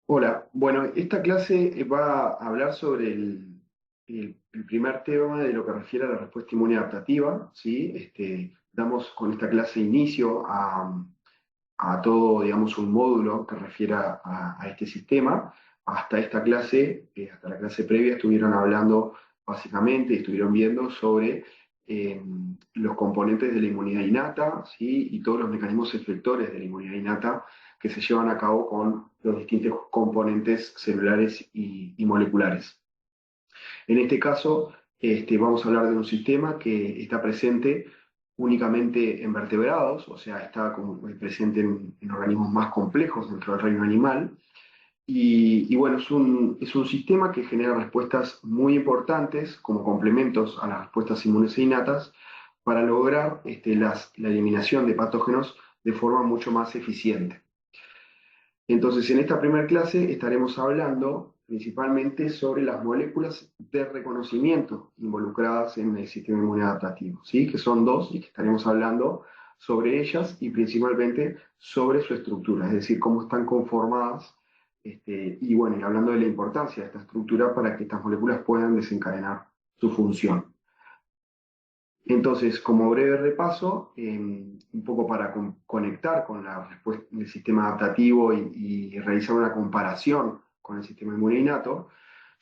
Hola, bueno, esta clase va a hablar sobre el primer tema de lo que refiere a la respuesta inmune adaptativa, ¿sí? Damos con esta clase inicio a todo, digamos, un módulo que refiere a este sistema. Hasta esta clase, hasta la clase previa, estuvieron hablando básicamente, estuvieron viendo sobre los componentes de la inmunidad innata, ¿sí? Y todos los mecanismos efectores de la inmunidad innata que se llevan a cabo con los distintos componentes celulares y moleculares. En este caso, vamos a hablar de un sistema que está presente únicamente en vertebrados, o sea, está presente en organismos más complejos dentro del reino animal. Y bueno, es un sistema que genera respuestas muy importantes como complementos a las respuestas inmunes e innatas para lograr la eliminación de patógenos de forma mucho más eficiente. Entonces, en esta primera clase estaremos hablando principalmente sobre las moléculas de reconocimiento involucradas en el sistema inmune adaptativo, ¿sí? Que son dos y que estaremos hablando sobre ellas y principalmente sobre su estructura, es decir, cómo están conformadas, y bueno, y hablando de la importancia de esta estructura para que estas moléculas puedan desencadenar su función. Entonces, como breve repaso, un poco para conectar con la respuesta del sistema adaptativo y realizar una comparación con el sistema inmune innato,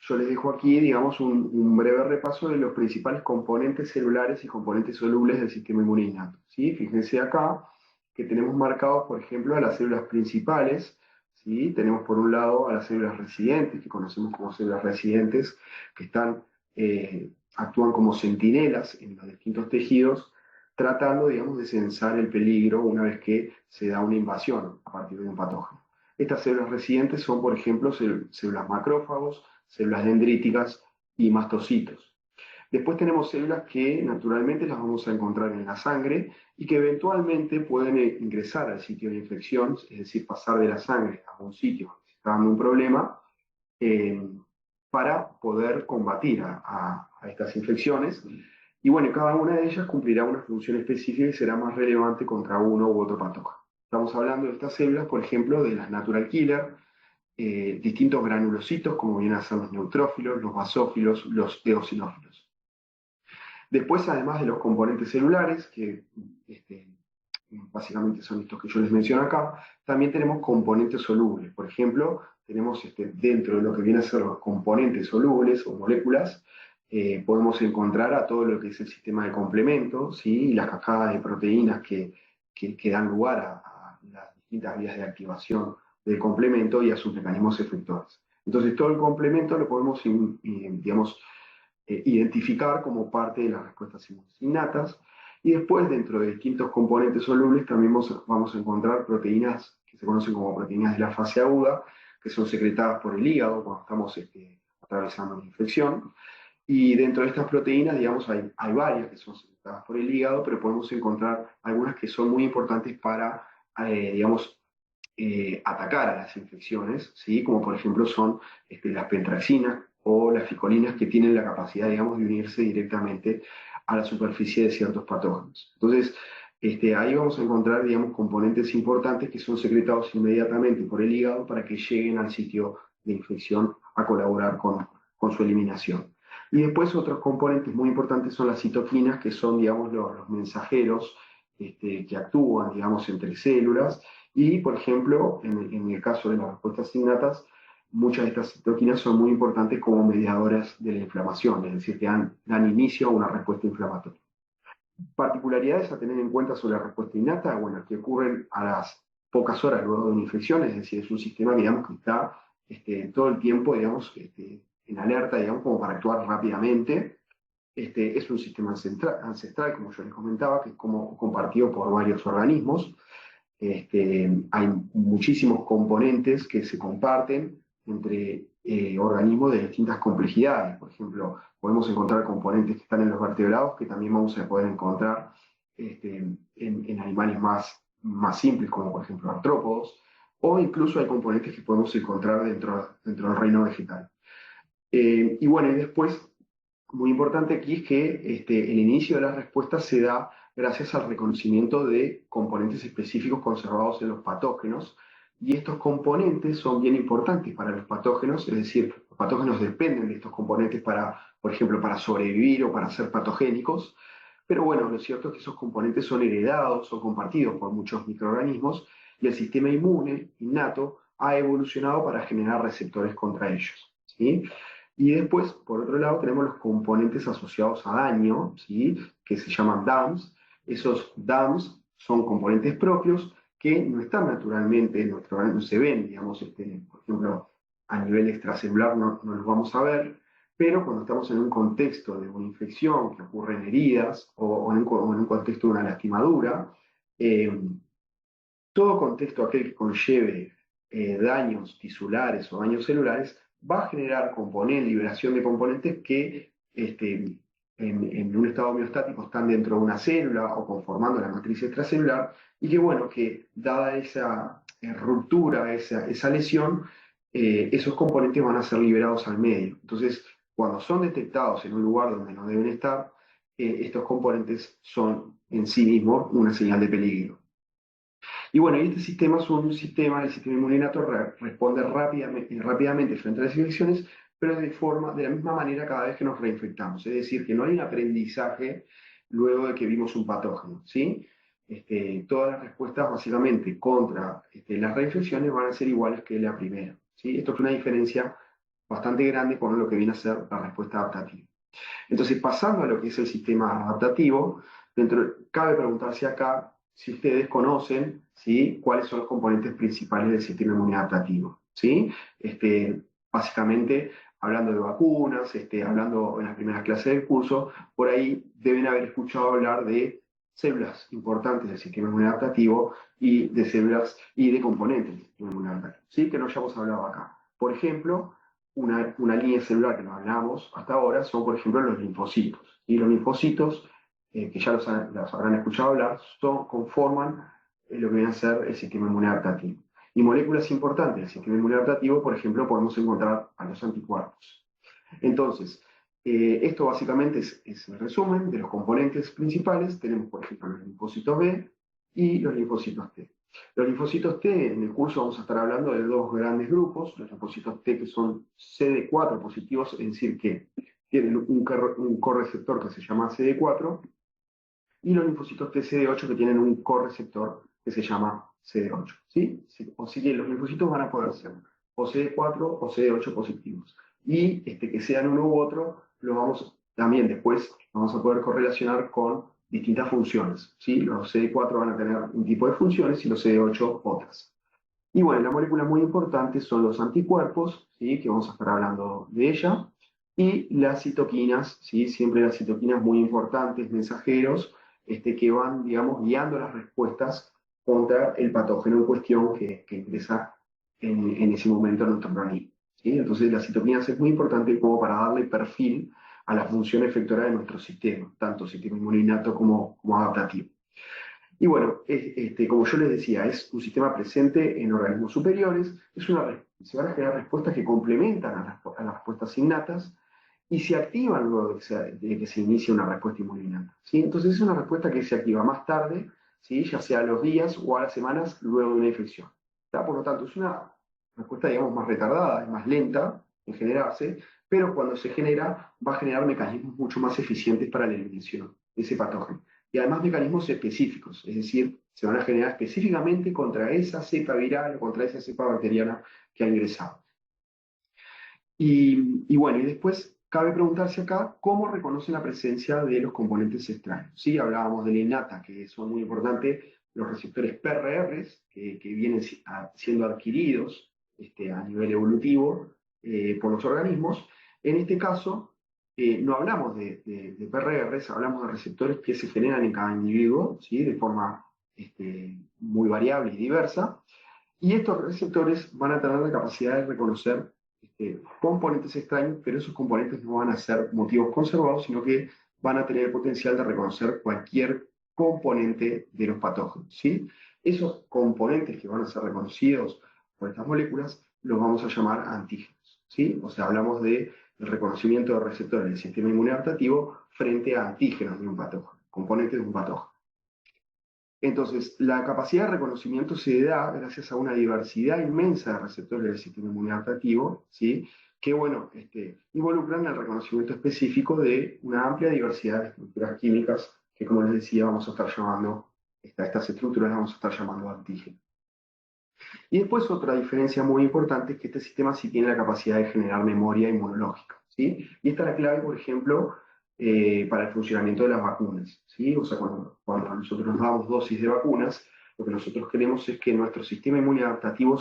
yo les dejo aquí, digamos, un breve repaso de los principales componentes celulares y componentes solubles del sistema inmune innato, ¿sí? Fíjense acá que tenemos marcados, por ejemplo, a las células principales, ¿sí? Tenemos por un lado a las células residentes, que conocemos como células residentes, que actúan como centinelas en los distintos tejidos, tratando, digamos, de censar el peligro una vez que se da una invasión a partir de un patógeno. Estas células residentes son, por ejemplo, células macrófagos, células dendríticas y mastocitos. Después tenemos células que naturalmente las vamos a encontrar en la sangre y que eventualmente pueden ingresar al sitio de infección, es decir, pasar de la sangre a un sitio donde se está dando un problema, eh, para poder combatir a estas infecciones. Y bueno, cada una de ellas cumplirá una función específica y será más relevante contra uno u otro patógeno. Estamos hablando de estas células, por ejemplo, de las natural killer, distintos granulocitos, como vienen a ser los neutrófilos, los basófilos, los eosinófilos. Después, además de los componentes celulares, que este, básicamente son estos que yo les menciono acá, también tenemos componentes solubles. Por ejemplo, tenemos dentro de lo que viene a ser los componentes solubles o moléculas, podemos encontrar a todo lo que es el sistema de complemento, ¿sí? Y las cascadas de proteínas que dan lugar a las distintas vías de activación del complemento y a sus mecanismos efectores. Entonces, todo el complemento lo podemos, digamos, identificar como parte de las respuestas innatas. Y después, dentro de distintos componentes solubles, también vamos a encontrar proteínas que se conocen como proteínas de la fase aguda, que son secretadas por el hígado cuando estamos atravesando una infección. Y dentro de estas proteínas, digamos, hay varias que son secretadas por el hígado, pero podemos encontrar algunas que son muy importantes para, digamos, atacar a las infecciones, ¿sí? Como por ejemplo son las pentraxinas o las ficolinas que tienen la capacidad, digamos, de unirse directamente a la superficie de ciertos patógenos. Entonces, ahí vamos a encontrar, digamos, componentes importantes que son secretados inmediatamente por el hígado para que lleguen al sitio de infección a colaborar con su eliminación. Y después otros componentes muy importantes son las citoquinas, que son, digamos, los mensajeros que actúan, digamos, entre células y, por ejemplo, en el caso de las respuestas innatas, muchas de estas citoquinas son muy importantes como mediadoras de la inflamación, es decir, que dan inicio a una respuesta inflamatoria. Particularidades a tener en cuenta sobre la respuesta innata, bueno, que ocurren a las pocas horas luego de una infección, es decir, es un sistema, digamos, que está todo el tiempo, digamos, en alerta, digamos, como para actuar rápidamente. Es un sistema ancestral, como yo les comentaba, que es como compartido por varios organismos. Hay muchísimos componentes que se comparten entre organismos de distintas complejidades. Por ejemplo, podemos encontrar componentes que están en los vertebrados que también vamos a poder encontrar en animales más simples, como por ejemplo artrópodos, o incluso hay componentes que podemos encontrar dentro del reino vegetal. Y bueno, y después muy importante aquí es que el inicio de las respuestas se da gracias al reconocimiento de componentes específicos conservados en los patógenos, Y estos componentes son bien importantes para los patógenos, es decir, los patógenos dependen de estos componentes para, por ejemplo, para sobrevivir o para ser patogénicos. Pero bueno, lo cierto es que esos componentes son heredados o compartidos por muchos microorganismos y el sistema inmune innato ha evolucionado para generar receptores contra ellos, ¿sí? Y después, por otro lado, tenemos los componentes asociados a daño, ¿sí? Que se llaman DAMs. Esos DAMs son componentes propios que no están naturalmente en nuestro organismo, no se ven, digamos, por ejemplo, a nivel extracelular no los vamos a ver, pero cuando estamos en un contexto de una infección que ocurre en heridas o en un contexto de una lastimadura, eh, todo contexto aquel que conlleve daños tisulares o daños celulares va a generar liberación de componentes que en un estado homeostático están dentro de una célula o conformando la matriz extracelular y que bueno, que dada esa ruptura, esa lesión, esos componentes van a ser liberados al medio. Entonces, cuando son detectados en un lugar donde no deben estar, estos componentes son en sí mismos una señal de peligro. Y bueno, este sistema es un sistema, el sistema inmunitario responde rápidamente frente a las infecciones, pero de la misma manera cada vez que nos reinfectamos. Es decir, que no hay un aprendizaje luego de que vimos un patógeno, ¿sí? Todas las respuestas básicamente contra las reinfecciones van a ser iguales que la primera, ¿sí? Esto es una diferencia bastante grande con lo que viene a ser la respuesta adaptativa. Entonces, pasando a lo que es el sistema adaptativo, cabe preguntarse acá si ustedes conocen, ¿sí?, cuáles son los componentes principales del sistema inmunológico, ¿sí? Básicamente, hablando de vacunas, hablando en las primeras clases del curso, por ahí deben haber escuchado hablar de células importantes del sistema inmunológico y de células y de componentes del sistema inmunológico, ¿sí?, que no hayamos hablado acá. Por ejemplo, una línea celular que no hablamos hasta ahora son, por ejemplo, los linfocitos. Y los linfocitos, que ya los habrán escuchado hablar, conforman lo que viene a ser el sistema inmune adaptativo. Y moléculas importantes del sistema inmune adaptativo, por ejemplo, podemos encontrar a los anticuerpos. Entonces, esto básicamente es el resumen de los componentes principales. Tenemos, por ejemplo, los linfocitos B y los linfocitos T. Los linfocitos T, en el curso vamos a estar hablando de dos grandes grupos, los linfocitos T que son CD4 positivos, es decir, que tienen un correceptor que se llama CD4, y los linfocitos T CD8 que tienen un correceptor que se llama CD8. ¿Sí? O sea que los linfocitos van a poder ser o CD4 o CD8 positivos. Y que sean uno u otro, también después vamos a poder correlacionar con distintas funciones. ¿Sí? Los CD4 van a tener un tipo de funciones y los CD8 otras. Y bueno, la molécula muy importante son los anticuerpos, ¿sí?, que vamos a estar hablando de ella, y las citoquinas, ¿sí?, siempre las citoquinas muy importantes, mensajeros, que van, digamos, guiando las respuestas contra el patógeno en cuestión que ingresa en ese momento en nuestro organismo, ¿sí? Entonces, las citoquinas es muy importante como para darle perfil a la función efectora de nuestro sistema, tanto sistema inmuninato como adaptativo. Y bueno, como yo les decía, es un sistema presente en organismos superiores, se van a generar respuestas que complementan a las respuestas innatas y se activan luego de que se inicie una respuesta inmunitaria, ¿sí? Entonces es una respuesta que se activa más tarde, ¿sí?, ya sea a los días o a las semanas luego de una infección. ¿Tá? Por lo tanto, es una respuesta, digamos, más retardada, es más lenta en generarse, pero cuando se genera, va a generar mecanismos mucho más eficientes para la eliminación de ese patógeno. Y además mecanismos específicos, es decir, se van a generar específicamente contra esa cepa viral o contra esa cepa bacteriana que ha ingresado. Y bueno, y después cabe preguntarse acá cómo reconoce la presencia de los componentes extraños. Sí, hablábamos de la innata, que son muy importantes los receptores PRRs, que vienen siendo adquiridos a nivel evolutivo por los organismos. En este caso, no hablamos de PRRs, hablamos de receptores que se generan en cada individuo, ¿sí?, de forma muy variable y diversa. Y estos receptores van a tener la capacidad de reconocer componentes extraños, pero esos componentes no van a ser motivos conservados, sino que van a tener el potencial de reconocer cualquier componente de los patógenos, ¿sí? Esos componentes que van a ser reconocidos por estas moléculas los vamos a llamar antígenos, ¿sí? O sea, hablamos del reconocimiento de receptores del sistema inmune adaptativo frente a antígenos de un patógeno, componentes de un patógeno. Entonces, la capacidad de reconocimiento se da gracias a una diversidad inmensa de receptores del sistema inmunológico, ¿sí? Que, bueno, involucran el reconocimiento específico de una amplia diversidad de estructuras químicas que, como les decía, vamos a estar llamando, estas estructuras las vamos a estar llamando antígenos. Y después otra diferencia muy importante es que este sistema sí tiene la capacidad de generar memoria inmunológica, ¿sí? Y esta es la clave, por ejemplo, para el funcionamiento de las vacunas, ¿sí? O sea, cuando nosotros nos damos dosis de vacunas, lo que nosotros queremos es que nuestro sistema inmunológico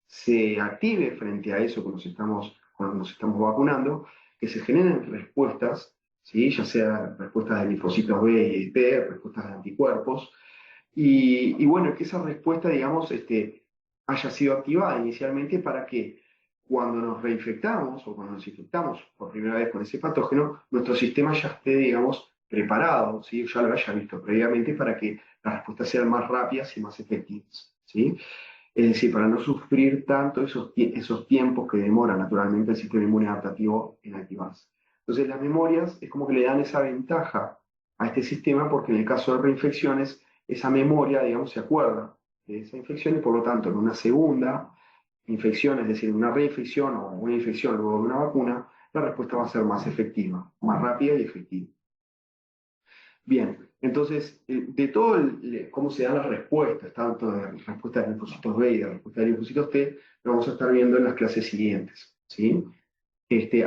se active frente a eso cuando nos estamos vacunando, que se generen respuestas, ¿sí? Ya sea respuestas de linfocitos B y T, respuestas de anticuerpos, y bueno, que esa respuesta, digamos, haya sido activada inicialmente para que cuando nos reinfectamos o cuando nos infectamos por primera vez con ese patógeno, nuestro sistema ya esté, digamos, preparado, ¿sí? Ya lo haya visto previamente para que las respuestas sean más rápidas y más efectivas, ¿sí? Es decir, para no sufrir tanto esos tiempos que demora naturalmente el sistema inmune adaptativo en activarse. Entonces, las memorias es como que le dan esa ventaja a este sistema porque en el caso de reinfecciones, esa memoria, digamos, se acuerda de esa infección y por lo tanto en una segunda infección, es decir, una reinfección o una infección luego de una vacuna, la respuesta va a ser más efectiva, más rápida y efectiva. Bien, entonces, de todo cómo se dan las respuestas, tanto de respuesta de linfocitos B y de respuesta de linfocitos T, lo vamos a estar viendo en las clases siguientes, ¿sí?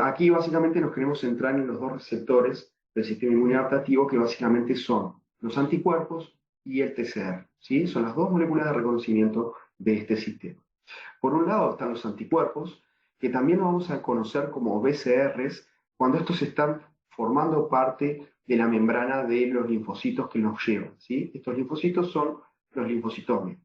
Aquí básicamente nos queremos centrar en los dos receptores del sistema inmune adaptativo que básicamente son los anticuerpos y el TCR, ¿sí? Son las dos moléculas de reconocimiento de este sistema. Por un lado están los anticuerpos, que también vamos a conocer como BCRs, cuando estos están formando parte de la membrana de los linfocitos que nos llevan, ¿sí? Estos linfocitos son los linfocitos B.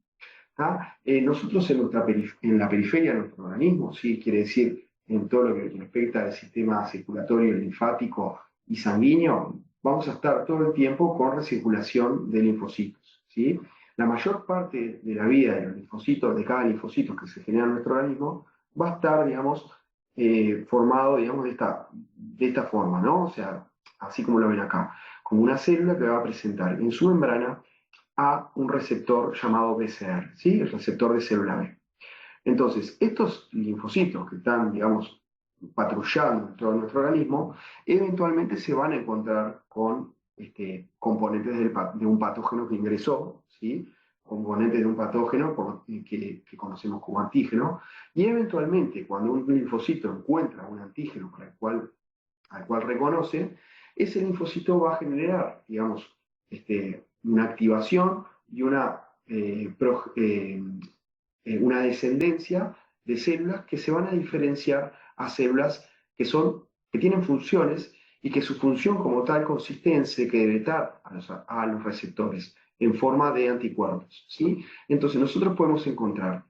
Nosotros en la periferia de nuestro organismo, ¿sí? Quiere decir en todo lo que respecta al sistema circulatorio, linfático y sanguíneo, vamos a estar todo el tiempo con recirculación de linfocitos, ¿sí? La mayor parte de la vida de los linfocitos, de cada linfocito que se genera en nuestro organismo, va a estar, digamos, formado, digamos, de esta forma, ¿no? O sea, así como lo ven acá, como una célula que va a presentar en su membrana a un receptor llamado BCR, ¿sí? El receptor de célula B. Entonces, estos linfocitos que están, digamos, patrullando en todo nuestro organismo, eventualmente se van a encontrar con componentes de un patógeno que ingresó, ¿sí? Componentes de un patógeno que conocemos como antígeno, y eventualmente cuando un linfocito encuentra un antígeno al cual reconoce, ese linfocito va a generar, digamos, una activación y una descendencia de células que se van a diferenciar a células que tienen funciones y que su función como tal consiste en secretar a los receptores en forma de anticuerpos, ¿sí? Entonces nosotros podemos encontrar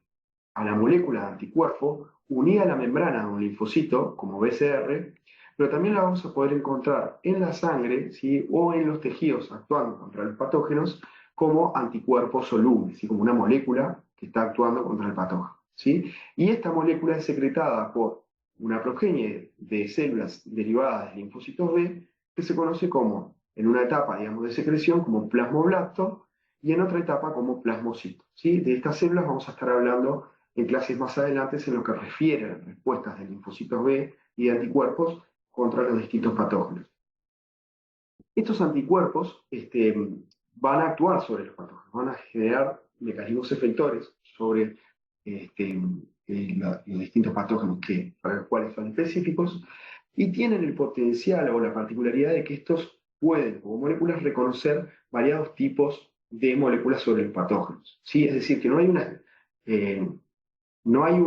a la molécula de anticuerpo unida a la membrana de un linfocito, como BCR, pero también la vamos a poder encontrar en la sangre, ¿sí? O en los tejidos actuando contra los patógenos como anticuerpos solubles, ¿sí? Como una molécula que está actuando contra el patógeno, ¿sí? Y esta molécula es secretada por una progenie de células derivadas de linfocitos B que se conoce como, en una etapa, digamos, de secreción, como plasmoblasto, y en otra etapa como plasmocito, ¿sí? De estas células vamos a estar hablando en clases más adelante en lo que refiere a respuestas de linfocitos B y de anticuerpos contra los distintos patógenos. Estos anticuerpos van a actuar sobre los patógenos, van a generar mecanismos efectores sobre los distintos patógenos para los cuales son específicos y tienen el potencial o la particularidad de que estos pueden, como moléculas, reconocer variados tipos de moléculas sobre los patógenos. ¿Sí? Es decir, que eh, no hay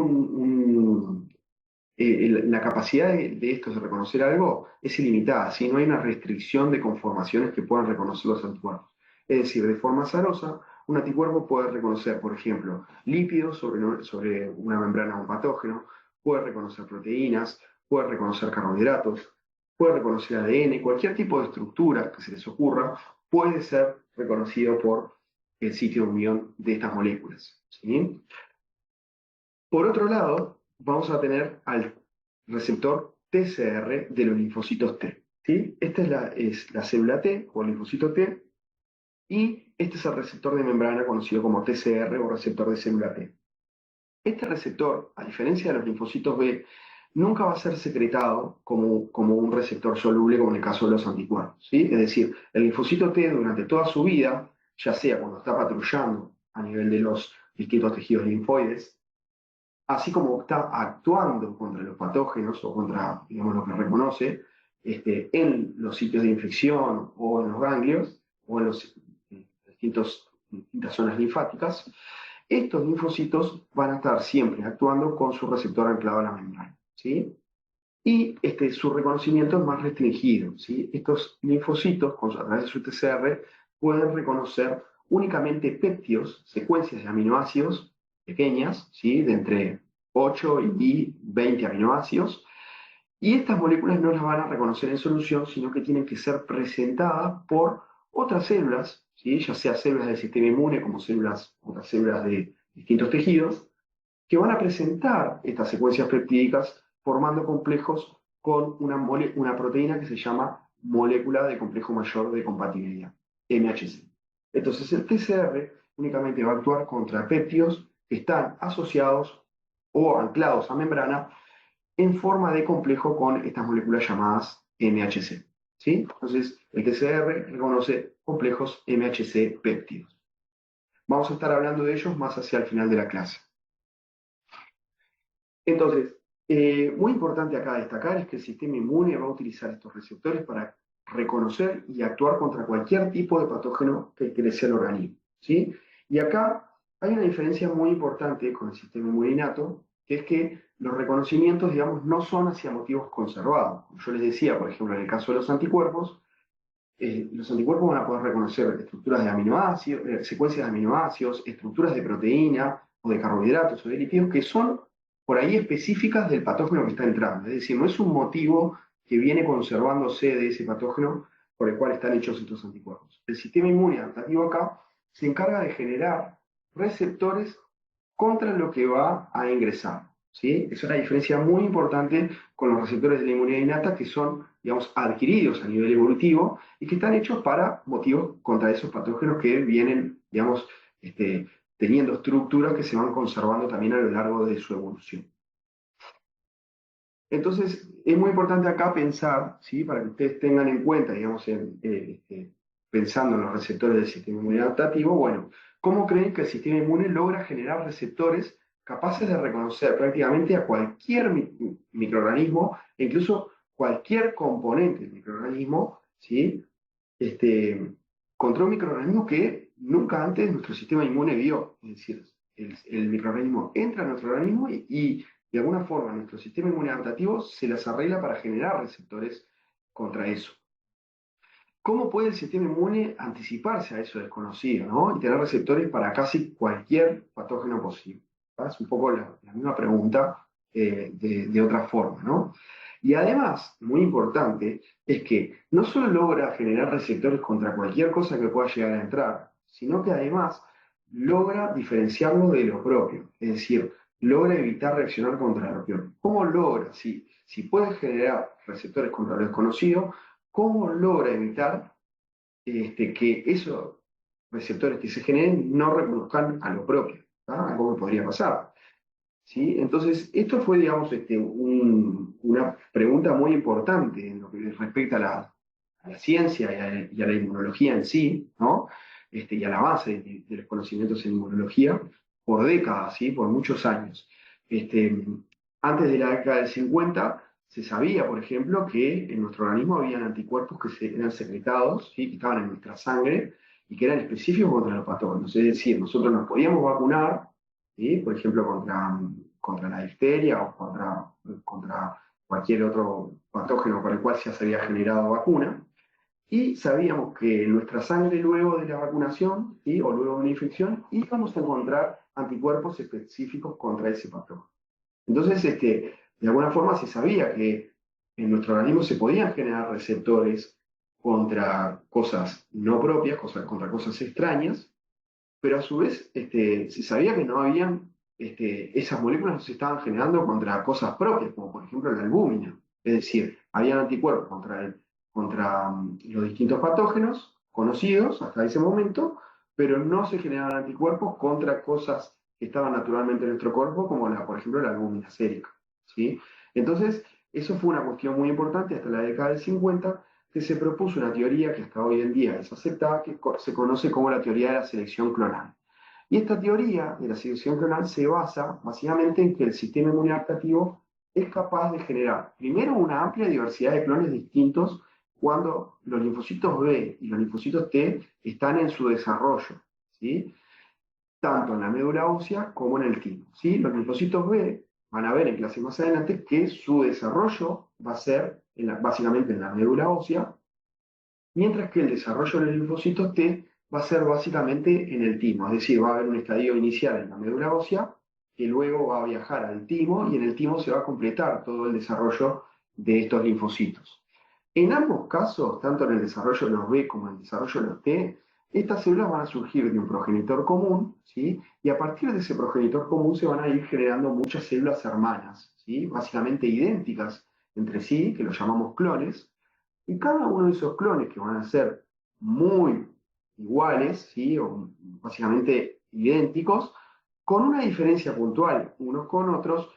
la capacidad de estos de reconocer algo es ilimitada, ¿sí? No hay una restricción de conformaciones que puedan reconocer los anticuerpos. Es decir, de forma azarosa, un anticuerpo puede reconocer, por ejemplo, lípidos sobre una membrana de un patógeno, puede reconocer proteínas, puede reconocer carbohidratos, puede reconocer ADN, cualquier tipo de estructura que se les ocurra puede ser reconocido por el sitio de unión de estas moléculas, ¿sí? Por otro lado, vamos a tener al receptor TCR de los linfocitos T, ¿sí? Esta es la célula T o el linfocito T y este es el receptor de membrana conocido como TCR o receptor de célula T. Este receptor, a diferencia de los linfocitos B, nunca va a ser secretado como un receptor soluble, como en el caso de los anticuerpos, ¿sí? Es decir, el linfocito T durante toda su vida, ya sea cuando está patrullando a nivel de los distintos tejidos linfoides, así como está actuando contra los patógenos o contra, digamos, lo que reconoce, en los sitios de infección o en los ganglios o en los distintas zonas linfáticas, estos linfocitos van a estar siempre actuando con su receptor anclado a la membrana, ¿sí? Y su reconocimiento es más restringido, ¿sí? Estos linfocitos, a través de su TCR, pueden reconocer únicamente péptidos, secuencias de aminoácidos pequeñas, ¿sí? De entre 8 y 20 aminoácidos, y estas moléculas no las van a reconocer en solución, sino que tienen que ser presentadas por otras células, ¿sí? Ya sea células del sistema inmune como otras células de distintos tejidos, que van a presentar estas secuencias peptídicas formando complejos con una proteína que se llama molécula de complejo mayor de compatibilidad, MHC. Entonces el TCR únicamente va a actuar contra péptidos que están asociados o anclados a membrana en forma de complejo con estas moléculas llamadas MHC. ¿Sí? Entonces, el TCR reconoce complejos MHC péptidos. Vamos a estar hablando de ellos más hacia el final de la clase. Entonces, muy importante acá destacar es que el sistema inmune va a utilizar estos receptores para reconocer y actuar contra cualquier tipo de patógeno que ingrese al organismo. ¿Sí? Y acá hay una diferencia muy importante con el sistema inmune innato, que es que los reconocimientos, digamos, no son hacia motivos conservados. Como yo les decía, por ejemplo, en el caso de los anticuerpos van a poder reconocer estructuras de aminoácidos, secuencias de aminoácidos, estructuras de proteína o de carbohidratos o de lípidos que son por ahí específicas del patógeno que está entrando. Es decir, no es un motivo que viene conservándose de ese patógeno por el cual están hechos estos anticuerpos. El sistema inmune adaptativo acá se encarga de generar receptores contra lo que va a ingresar. ¿Sí? Es una diferencia muy importante con los receptores de la inmunidad innata que son, digamos, adquiridos a nivel evolutivo y que están hechos para motivos contra esos patógenos que vienen, digamos, teniendo estructuras que se van conservando también a lo largo de su evolución. Entonces, es muy importante acá pensar, ¿sí? Para que ustedes tengan en cuenta, digamos, pensando en los receptores del sistema inmune adaptativo, bueno, ¿cómo creen que el sistema inmune logra generar receptores capaces de reconocer prácticamente a cualquier microorganismo, e incluso cualquier componente del microorganismo, ¿sí? Contra un microorganismo que nunca antes nuestro sistema inmune vio? Es decir, el microorganismo entra a nuestro organismo y de alguna forma nuestro sistema inmune adaptativo se las arregla para generar receptores contra eso. ¿Cómo puede el sistema inmune anticiparse a eso desconocido, ¿no? Y tener receptores para casi cualquier patógeno posible? ¿Va? Es un poco la misma pregunta de otra forma, ¿no? Y además, muy importante, es que no solo logra generar receptores contra cualquier cosa que pueda llegar a entrar, sino que además logra diferenciarlo de lo propio. Es decir, logra evitar reaccionar contra lo propio. ¿Cómo logra? Si puede generar receptores contra lo desconocido, ¿cómo logra evitar que esos receptores que se generen no reconozcan a lo propio? ¿Tá? Algo que podría pasar. ¿Sí? Entonces, esto fue, digamos, una pregunta muy importante en lo que respecta a la ciencia y a la inmunología en sí, ¿no? Y al avance de los conocimientos en inmunología por décadas, ¿sí? Por muchos años. Este, Antes de la década del 50 se sabía, por ejemplo, que en nuestro organismo habían anticuerpos que eran secretados, ¿sí? Que estaban en nuestra sangre y que eran específicos contra los patógenos. Es decir, nosotros nos podíamos vacunar, ¿sí? Por ejemplo, contra la difteria o contra cualquier otro patógeno para el cual ya se había generado vacuna. Y sabíamos que en nuestra sangre luego de la vacunación, ¿sí? O luego de una infección íbamos a encontrar anticuerpos específicos contra ese patógeno. Entonces, de alguna forma se sabía que en nuestro organismo se podían generar receptores contra cosas no propias, contra cosas extrañas, pero a su vez se sabía que no habían, esas moléculas no se estaban generando contra cosas propias, como por ejemplo la albúmina. Es decir, habían anticuerpos contra los distintos patógenos, conocidos hasta ese momento, pero no se generaban anticuerpos contra cosas que estaban naturalmente en nuestro cuerpo, como por ejemplo la albúmina sérica, ¿sí? Entonces, eso fue una cuestión muy importante hasta la década del 50, que se propuso una teoría que hasta hoy en día es aceptada, que se conoce como la teoría de la selección clonal. Y esta teoría de la selección clonal se basa básicamente en que el sistema inmune adaptativo es capaz de generar, primero, una amplia diversidad de clones distintos cuando los linfocitos B y los linfocitos T están en su desarrollo, ¿sí? Tanto en la médula ósea como en el timo, ¿sí? Los linfocitos B van a ver en clases más adelante que su desarrollo va a ser básicamente en la médula ósea, mientras que el desarrollo de los linfocitos T va a ser básicamente en el timo, es decir, va a haber un estadio inicial en la médula ósea que luego va a viajar al timo y en el timo se va a completar todo el desarrollo de estos linfocitos. En ambos casos, tanto en el desarrollo de los B como en el desarrollo de los T, estas células van a surgir de un progenitor común, ¿sí? Y a partir de ese progenitor común se van a ir generando muchas células hermanas, ¿sí? Básicamente idénticas entre sí, que los llamamos clones, y cada uno de esos clones que van a ser muy iguales, ¿sí? O básicamente idénticos, con una diferencia puntual unos con otros,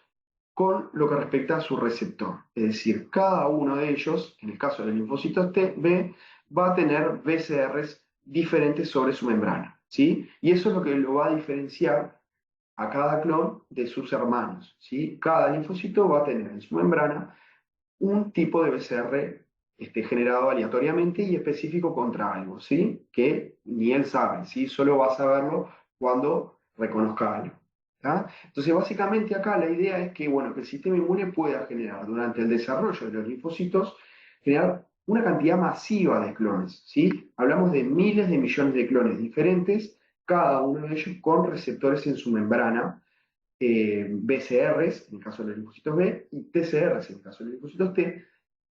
con lo que respecta a su receptor. Es decir, cada uno de ellos, en el caso de los linfocitos T, B, va a tener BCRs diferentes sobre su membrana, ¿sí? Y eso es lo que lo va a diferenciar a cada clon de sus hermanos, ¿sí? Cada linfocito va a tener en su membrana un tipo de BCR generado aleatoriamente y específico contra algo, ¿sí? Que ni él sabe, ¿sí? Solo va a saberlo cuando reconozca algo. ¿Tá? Entonces, básicamente acá la idea es que, bueno, que el sistema inmune pueda generar durante el desarrollo de los linfocitos, generar una cantidad masiva de clones, ¿sí? Hablamos de miles de millones de clones diferentes, cada uno de ellos con receptores en su membrana, BCRs, en el caso de los linfocitos B, y TCRs, en el caso de los linfocitos T,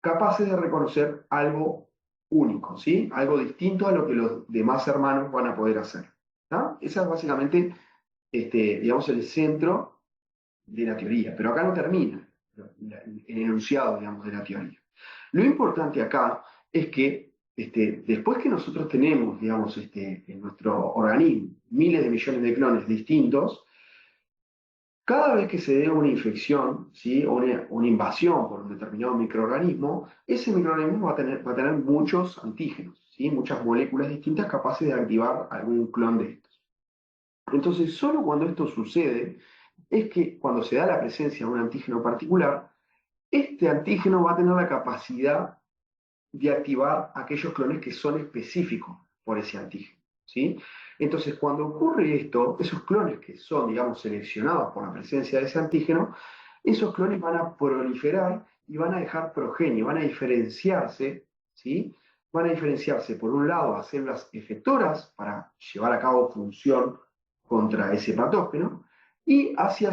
capaces de reconocer algo único, ¿sí? Algo distinto a lo que los demás hermanos van a poder hacer. ¿Tá? Ese es básicamente, digamos, el centro de la teoría, pero acá no termina el enunciado, digamos, de la teoría. Lo importante acá es que después que nosotros tenemos, digamos, en nuestro organismo miles de millones de clones distintos, cada vez que se dé una infección, ¿sí? O una invasión por un determinado microorganismo, ese microorganismo va a tener muchos antígenos, ¿sí? Muchas moléculas distintas capaces de activar algún clon de estos. Entonces, solo cuando esto sucede, es que cuando se da la presencia de un antígeno particular, este antígeno va a tener la capacidad de activar aquellos clones que son específicos por ese antígeno, ¿sí? Entonces, cuando ocurre esto, esos clones que son, digamos, seleccionados por la presencia de ese antígeno, esos clones van a proliferar y van a dejar progenie, van a diferenciarse, ¿sí? Van a diferenciarse, por un lado, a células efectoras para llevar a cabo función contra ese patógeno, y hacia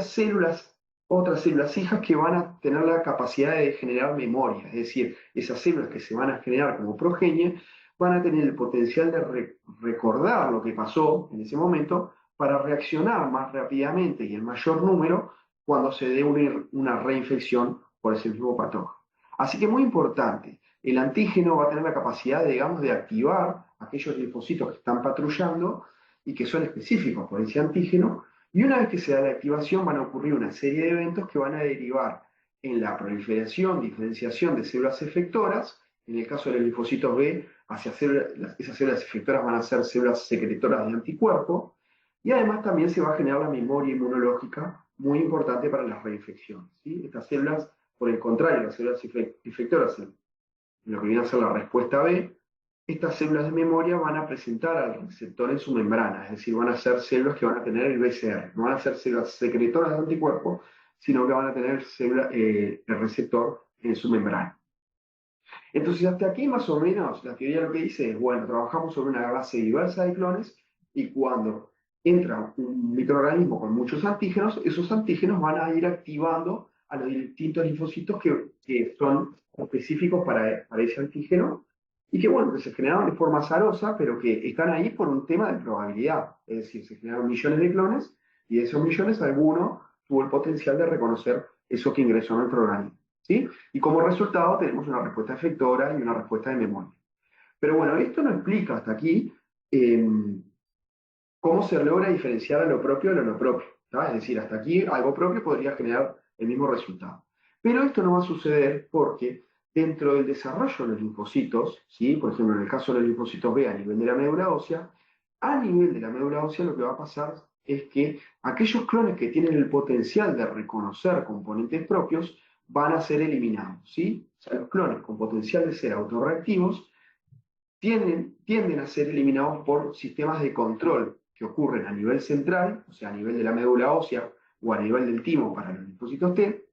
otras células hijas que van a tener la capacidad de generar memoria, es decir, esas células que se van a generar como progenie van a tener el potencial de recordar lo que pasó en ese momento para reaccionar más rápidamente y en mayor número cuando se dé una reinfección por ese mismo patógeno. Así que muy importante, el antígeno va a tener la capacidad, digamos, de activar aquellos linfocitos que están patrullando y que son específicos por ese antígeno, y una vez que se da la activación van a ocurrir una serie de eventos que van a derivar en la proliferación, diferenciación de células efectoras. En el caso de los linfocitos B, esas células efectoras van a ser células secretoras de anticuerpos, y además también se va a generar la memoria inmunológica, muy importante para las reinfecciones, ¿sí? Estas células, por el contrario, las células efectoras, en lo que viene a ser la respuesta B, estas células de memoria van a presentar al receptor en su membrana, es decir, van a ser células que van a tener el BCR, no van a ser células secretoras de anticuerpos, sino que van a tener el receptor en su membrana. Entonces, hasta aquí más o menos la teoría lo que dice es, bueno, trabajamos sobre una base diversa de clones y cuando entra un microorganismo con muchos antígenos, esos antígenos van a ir activando a los distintos linfocitos que son específicos para ese antígeno y que, bueno, que se generaron de forma azarosa, pero que están ahí por un tema de probabilidad. Es decir, se generaron millones de clones y de esos millones alguno tuvo el potencial de reconocer eso que ingresó a nuestro organismo, ¿sí? Y como resultado tenemos una respuesta efectora y una respuesta de memoria. Pero bueno, esto no explica hasta aquí eh, cómo se logra diferenciar a lo propio de lo no propio. ¿Tá? Es decir, hasta aquí algo propio podría generar el mismo resultado. Pero esto no va a suceder porque dentro del desarrollo de los linfocitos, ¿sí? Por ejemplo, en el caso de los linfocitos B a nivel de la médula ósea, a nivel de la médula ósea lo que va a pasar es que aquellos clones que tienen el potencial de reconocer componentes propios van a ser eliminados, ¿sí? O sea, los clones con potencial de ser autorreactivos tienden a ser eliminados por sistemas de control que ocurren a nivel central, o sea, a nivel de la médula ósea o a nivel del timo para los linfocitos T,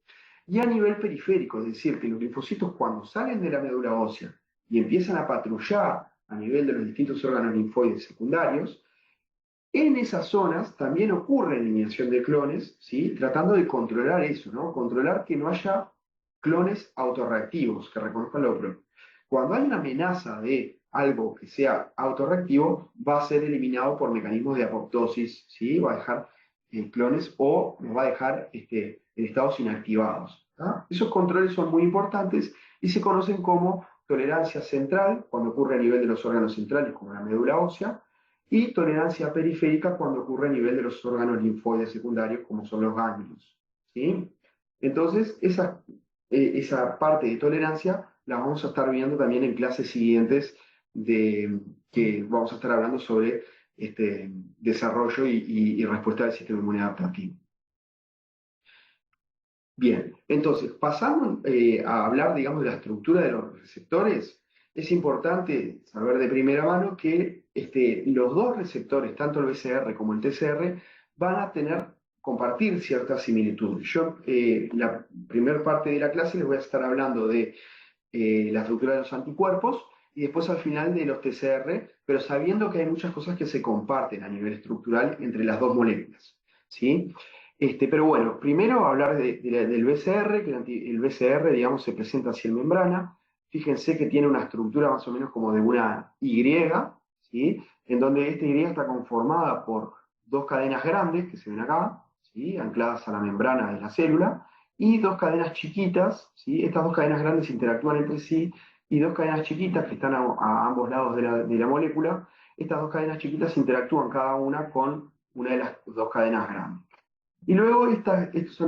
y a nivel periférico, es decir, que los linfocitos cuando salen de la médula ósea y empiezan a patrullar a nivel de los distintos órganos linfoides secundarios, en esas zonas también ocurre eliminación de clones, ¿sí? Tratando de controlar eso, ¿no? Controlar que no haya clones autorreactivos que reconozcan lo propio. Cuando hay una amenaza de algo que sea autorreactivo, va a ser eliminado por mecanismos de apoptosis, ¿sí? Va a dejar clones o nos va a dejar en estados inactivados. ¿Tá? Esos controles son muy importantes y se conocen como tolerancia central, cuando ocurre a nivel de los órganos centrales, como la médula ósea, y tolerancia periférica cuando ocurre a nivel de los órganos linfoides secundarios, como son los ganglios. ¿Sí? Entonces, esa parte de tolerancia la vamos a estar viendo también en clases siguientes que vamos a estar hablando sobre desarrollo y respuesta del sistema inmune adaptativo. Bien, entonces, pasando a hablar, digamos, de la estructura de los receptores, es importante saber de primera mano que los dos receptores, tanto el BCR como el TCR, van a compartir ciertas similitudes. Yo, la primera parte de la clase les voy a estar hablando de la estructura de los anticuerpos y después al final de los TCR, pero sabiendo que hay muchas cosas que se comparten a nivel estructural entre las dos moléculas. ¿Sí? Pero bueno, primero hablar del BCR, que el BCR, digamos, se presenta así en membrana. Fíjense que tiene una estructura más o menos como de una Y, ¿sí? En donde esta Y está conformada por dos cadenas grandes que se ven acá, ¿sí? Ancladas a la membrana de la célula, y dos cadenas chiquitas, ¿sí? Estas dos cadenas grandes interactúan entre sí, y dos cadenas chiquitas que están a ambos lados de la molécula, estas dos cadenas chiquitas interactúan cada una con una de las dos cadenas grandes. Y luego estos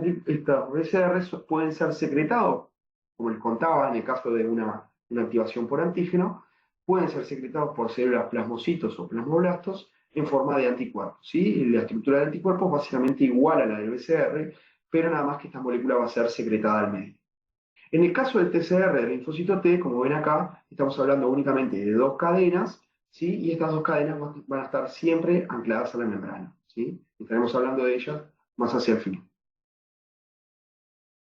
BCR pueden ser secretados, como les contaba, en el caso de una activación por antígeno, pueden ser secretados por células plasmocitos o plasmoblastos en forma de anticuerpos. ¿Sí? La estructura del anticuerpo es básicamente igual a la del BCR, pero nada más que esta molécula va a ser secretada al medio. En el caso del TCR del linfocito T, como ven acá, estamos hablando únicamente de dos cadenas, ¿sí? Y estas dos cadenas van a estar siempre ancladas a la membrana. ¿Sí? Estaremos hablando de ellas más hacia el final.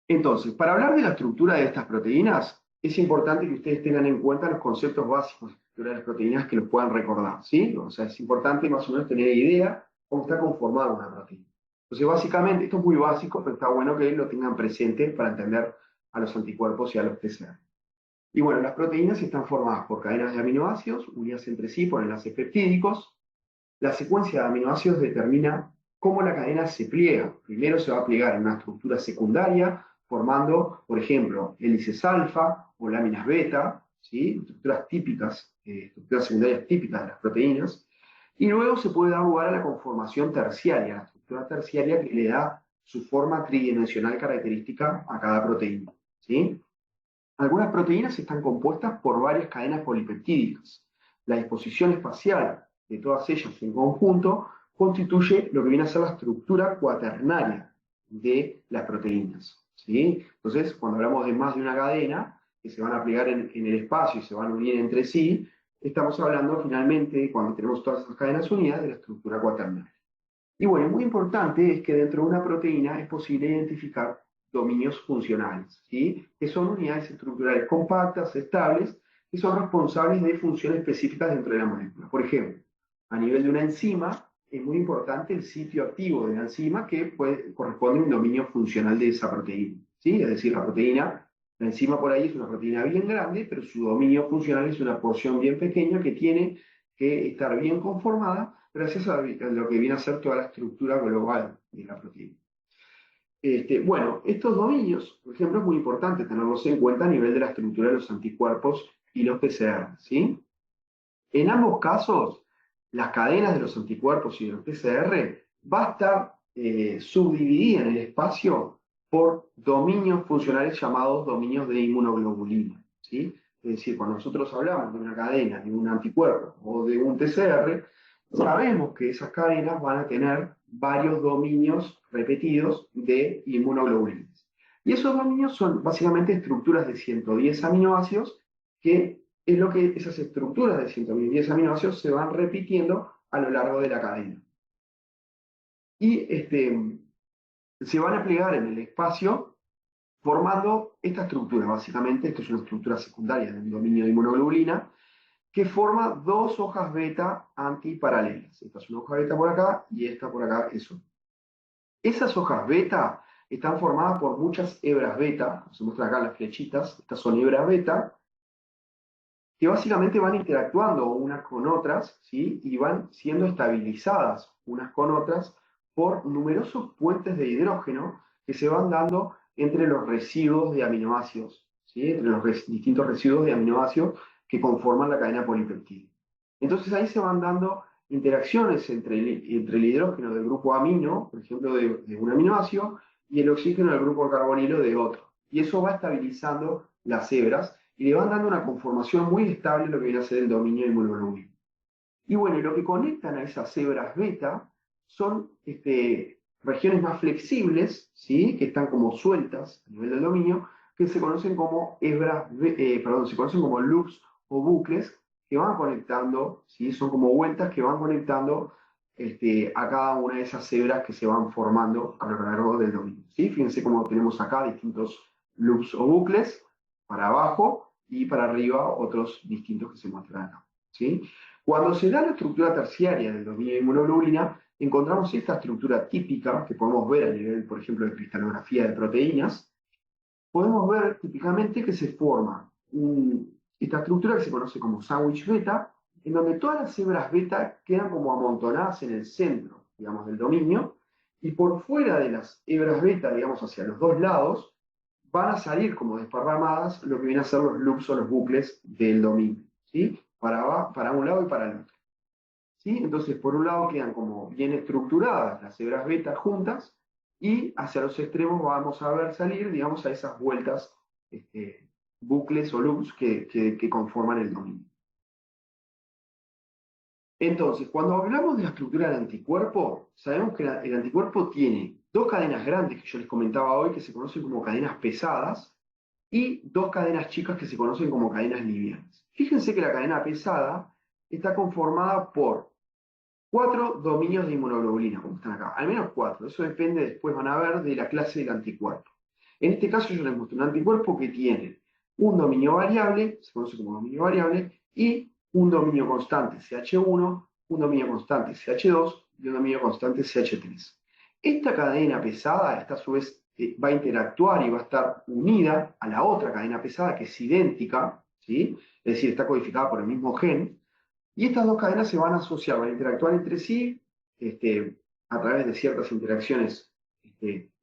Entonces, para hablar de la estructura de estas proteínas, es importante que ustedes tengan en cuenta los conceptos básicos de la estructura de las proteínas que los puedan recordar, ¿sí? O sea, es importante más o menos tener idea cómo está conformada una proteína. Entonces, básicamente, esto es muy básico, pero está bueno que lo tengan presente para entender a los anticuerpos y a los TCR. Y bueno, las proteínas están formadas por cadenas de aminoácidos unidas entre sí por enlaces peptídicos. La secuencia de aminoácidos determina cómo la cadena se pliega. Primero se va a plegar en una estructura secundaria, formando, por ejemplo, hélices alfa o láminas beta, ¿sí? Estructuras típicas, estructuras secundarias típicas de las proteínas. Y luego se puede dar lugar a la conformación terciaria, la estructura terciaria que le da su forma tridimensional característica a cada proteína. ¿Sí? Algunas proteínas están compuestas por varias cadenas polipeptídicas. La disposición espacial de todas ellas en conjunto constituye lo que viene a ser la estructura cuaternaria de las proteínas. ¿Sí? Entonces, cuando hablamos de más de una cadena que se van a plegar en el espacio y se van a unir entre sí, estamos hablando finalmente, cuando tenemos todas esas cadenas unidas, de la estructura cuaternaria. Y bueno, muy importante es que dentro de una proteína es posible identificar dominios funcionales, ¿sí? Que son unidades estructurales compactas, estables, que son responsables de funciones específicas dentro de la molécula. Por ejemplo, a nivel de una enzima, es muy importante el sitio activo de la enzima que corresponde a un dominio funcional de esa proteína, ¿sí? Es decir, la enzima por ahí es una proteína bien grande, pero su dominio funcional es una porción bien pequeña que tiene que estar bien conformada gracias a lo que viene a ser toda la estructura global de la proteína. Bueno, estos dominios, por ejemplo, es muy importante tenerlos en cuenta a nivel de la estructura de los anticuerpos y los PCR, ¿sí? En ambos casos, las cadenas de los anticuerpos y de los PCR va a estar subdividida en el espacio por dominios funcionales llamados dominios de inmunoglobulina, ¿sí? Es decir, cuando nosotros hablamos de una cadena, de un anticuerpo o de un TCR, sabemos que esas cadenas van a tener varios dominios repetidos de inmunoglobulinas. Y esos dominios son básicamente estructuras de 110 aminoácidos que es lo que esas estructuras de 110 aminoácidos se van repitiendo a lo largo de la cadena. Y se van a plegar en el espacio formando esta estructura, básicamente, esto es una estructura secundaria del dominio de inmunoglobulina, que forma dos hojas beta antiparalelas. Esta es una hoja beta por acá y esta por acá es otra. Esas hojas beta están formadas por muchas hebras beta, se muestran acá las flechitas, estas son hebras beta, que básicamente van interactuando unas con otras, ¿sí? Y van siendo estabilizadas unas con otras por numerosos puentes de hidrógeno que se van dando entre los residuos de aminoácidos, ¿sí? Entre los distintos residuos de aminoácidos que conforman la cadena polipeptídica. Entonces ahí se van dando interacciones entre el hidrógeno del grupo amino, por ejemplo, de un aminoácido, y el oxígeno del grupo carbonilo de otro. Y eso va estabilizando las hebras y le van dando una conformación muy estable a lo que viene a ser el dominio inmunoglobulino. Y bueno, lo que conectan a esas hebras beta son regiones más flexibles, ¿sí? Que están como sueltas a nivel del dominio, que se conocen como se conocen como loops o bucles que van conectando, ¿sí? Son como vueltas que van conectando a cada una de esas hebras que se van formando a lo largo del dominio, ¿sí? Fíjense cómo tenemos acá distintos loops o bucles para abajo y para arriba otros distintos que se muestran acá, ¿sí? Cuando se da la estructura terciaria del dominio de inmunoglobulina, encontramos esta estructura típica que podemos ver a nivel, por ejemplo, de cristalografía de proteínas. Podemos ver típicamente que se forma esta estructura que se conoce como sándwich beta, en donde todas las hebras beta quedan como amontonadas en el centro, digamos, del dominio, y por fuera de las hebras beta, digamos, hacia los dos lados, van a salir como desparramadas lo que vienen a ser los loops o los bucles del dominio, ¿sí? Para un lado y para el otro, ¿sí? Entonces, por un lado quedan como bien estructuradas las hebras beta juntas y hacia los extremos vamos a ver salir, digamos, a esas vueltas, este, bucles o loops que conforman el dominio. Entonces, cuando hablamos de la estructura del anticuerpo, sabemos que el anticuerpo tiene dos cadenas grandes que yo les comentaba hoy, que se conocen como cadenas pesadas, y dos cadenas chicas que se conocen como cadenas livianas. Fíjense que la cadena pesada está conformada por cuatro dominios de inmunoglobulina, como están acá, al menos cuatro. Eso depende, después van a ver, de la clase del anticuerpo. En este caso yo les muestro un anticuerpo que tiene un dominio variable, se conoce como dominio variable, y un dominio constante CH1, un dominio constante CH2 y un dominio constante CH3. Esta cadena pesada, esta a su vez va a interactuar y va a estar unida a la otra cadena pesada que es idéntica, ¿sí? Es decir, está codificada por el mismo gen, y estas dos cadenas se van a asociar, van a interactuar entre sí a través de ciertas interacciones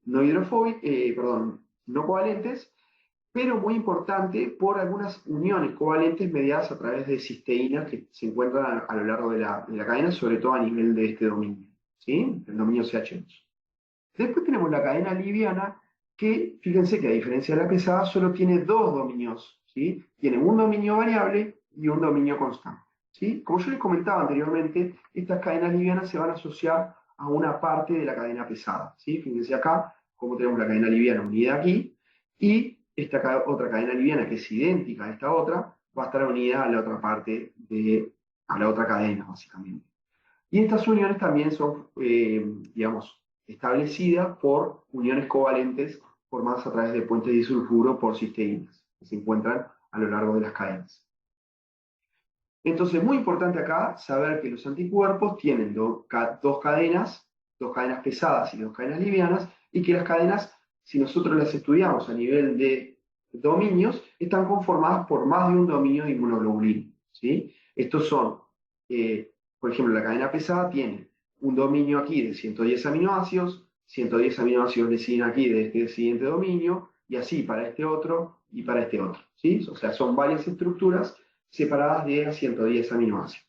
no hidrofóbicas, perdón, no covalentes, pero muy importante por algunas uniones covalentes mediadas a través de cisteínas que se encuentran a lo largo de la cadena, sobre todo a nivel de este dominio, ¿sí? El dominio CH2. Después tenemos la cadena liviana, que fíjense que a diferencia de la pesada, solo tiene dos dominios, ¿sí? Tiene un dominio variable y un dominio constante, ¿sí? Como yo les comentaba anteriormente, estas cadenas livianas se van a asociar a una parte de la cadena pesada, ¿sí? Fíjense acá cómo tenemos la cadena liviana unida aquí, y esta otra cadena liviana que es idéntica a esta otra, va a estar unida a la otra parte a la otra cadena, básicamente. Y estas uniones también son, digamos, establecidas por uniones covalentes formadas a través de puentes de disulfuro por cisteínas, que se encuentran a lo largo de las cadenas. Entonces, muy importante acá saber que los anticuerpos tienen dos cadenas pesadas y dos cadenas livianas, y que las cadenas, si nosotros las estudiamos a nivel de dominios, están conformadas por más de un dominio de inmunoglobulina, ¿sí? Estos son, por ejemplo, la cadena pesada tiene un dominio aquí de 110 aminoácidos, 110 aminoácidos le siguen aquí de este siguiente dominio, y así para este otro y para este otro, ¿sí? O sea, son varias estructuras separadas de 110 aminoácidos.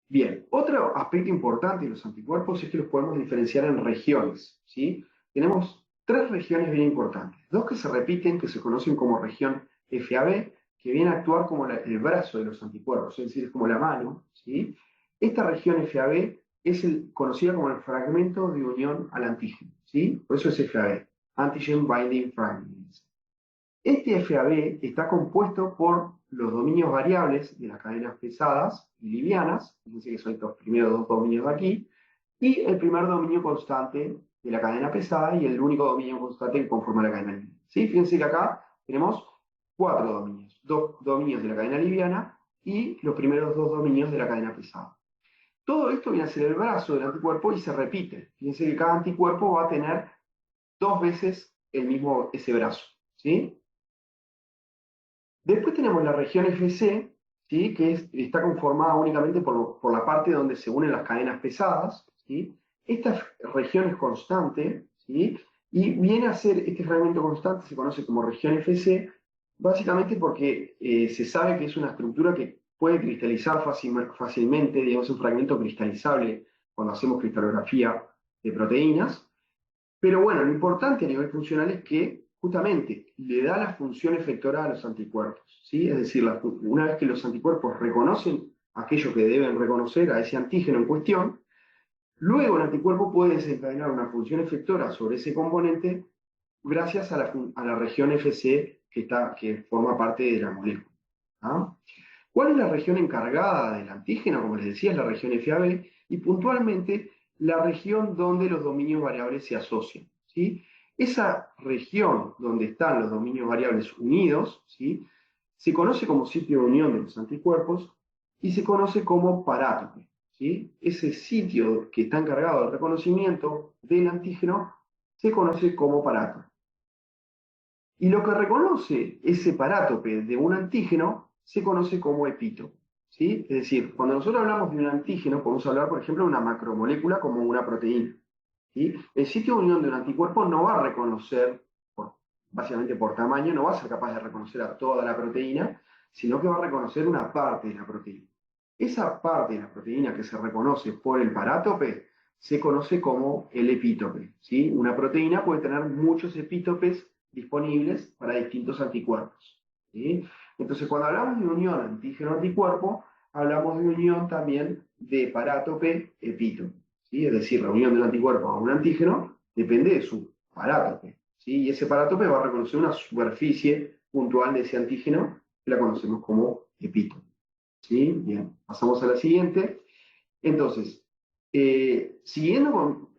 Bien, otro aspecto importante de los anticuerpos es que los podemos diferenciar en regiones, ¿sí? Tenemos tres regiones bien importantes. Dos que se repiten, que se conocen como región FAB, que viene a actuar como el brazo de los anticuerpos, es decir, es como la mano, ¿sí? Esta región FAB es conocida como el fragmento de unión al antígeno, ¿sí? Por eso es FAB, Antigen Binding Fragment. Este FAB está compuesto por los dominios variables de las cadenas pesadas y livianas, fíjense que son estos primeros dos dominios de aquí, y el primer dominio constante de la cadena pesada y el único dominio constante que conforma la cadena liviana. ¿Sí? Fíjense que acá tenemos cuatro dominios, dos dominios de la cadena liviana y los primeros dos dominios de la cadena pesada. Todo esto viene a ser el brazo del anticuerpo y se repite. Fíjense que cada anticuerpo va a tener dos veces ese brazo. ¿Sí? Después tenemos la región FC, ¿sí? Que está conformada únicamente por la parte donde se unen las cadenas pesadas. ¿Sí? Esta región es constante, ¿sí? Y viene a ser, este fragmento constante se conoce como región FC, básicamente porque se sabe que es una estructura que puede cristalizar fácilmente, digamos, un fragmento cristalizable cuando hacemos cristalografía de proteínas. Pero bueno, lo importante a nivel funcional es que justamente le da la función efectora a los anticuerpos, ¿sí? Es decir, una vez que los anticuerpos reconocen aquello que deben reconocer a ese antígeno en cuestión, luego el anticuerpo puede desencadenar una función efectora sobre ese componente gracias a la región FC que forma parte de la molécula. ¿Ah? ¿Cuál es la región encargada del antígeno? Como les decía, es la región FAB y puntualmente la región donde los dominios variables se asocian, ¿sí? Esa región donde están los dominios variables unidos, ¿sí? Se conoce como sitio de unión de los anticuerpos y se conoce como parátope, ¿sí? Ese sitio que está encargado del reconocimiento del antígeno se conoce como parátope. Y lo que reconoce ese parátope de un antígeno se conoce como epítope, ¿sí? Es decir, cuando nosotros hablamos de un antígeno, podemos hablar, por ejemplo, de una macromolécula como una proteína, ¿sí? El sitio de unión de un anticuerpo no va a reconocer, básicamente por tamaño, no va a ser capaz de reconocer a toda la proteína, sino que va a reconocer una parte de la proteína. Esa parte de la proteína que se reconoce por el parátope se conoce como el epítope, ¿sí? Una proteína puede tener muchos epítopes disponibles para distintos anticuerpos, ¿sí? Entonces, cuando hablamos de unión antígeno-anticuerpo, hablamos de unión también de parátope-epítope, ¿sí? Es decir, la unión del anticuerpo a un antígeno depende de su parátope, ¿sí? Y ese parátope va a reconocer una superficie puntual de ese antígeno que la conocemos como epítope, ¿sí? Bien, pasamos a la siguiente. Entonces, siguiendo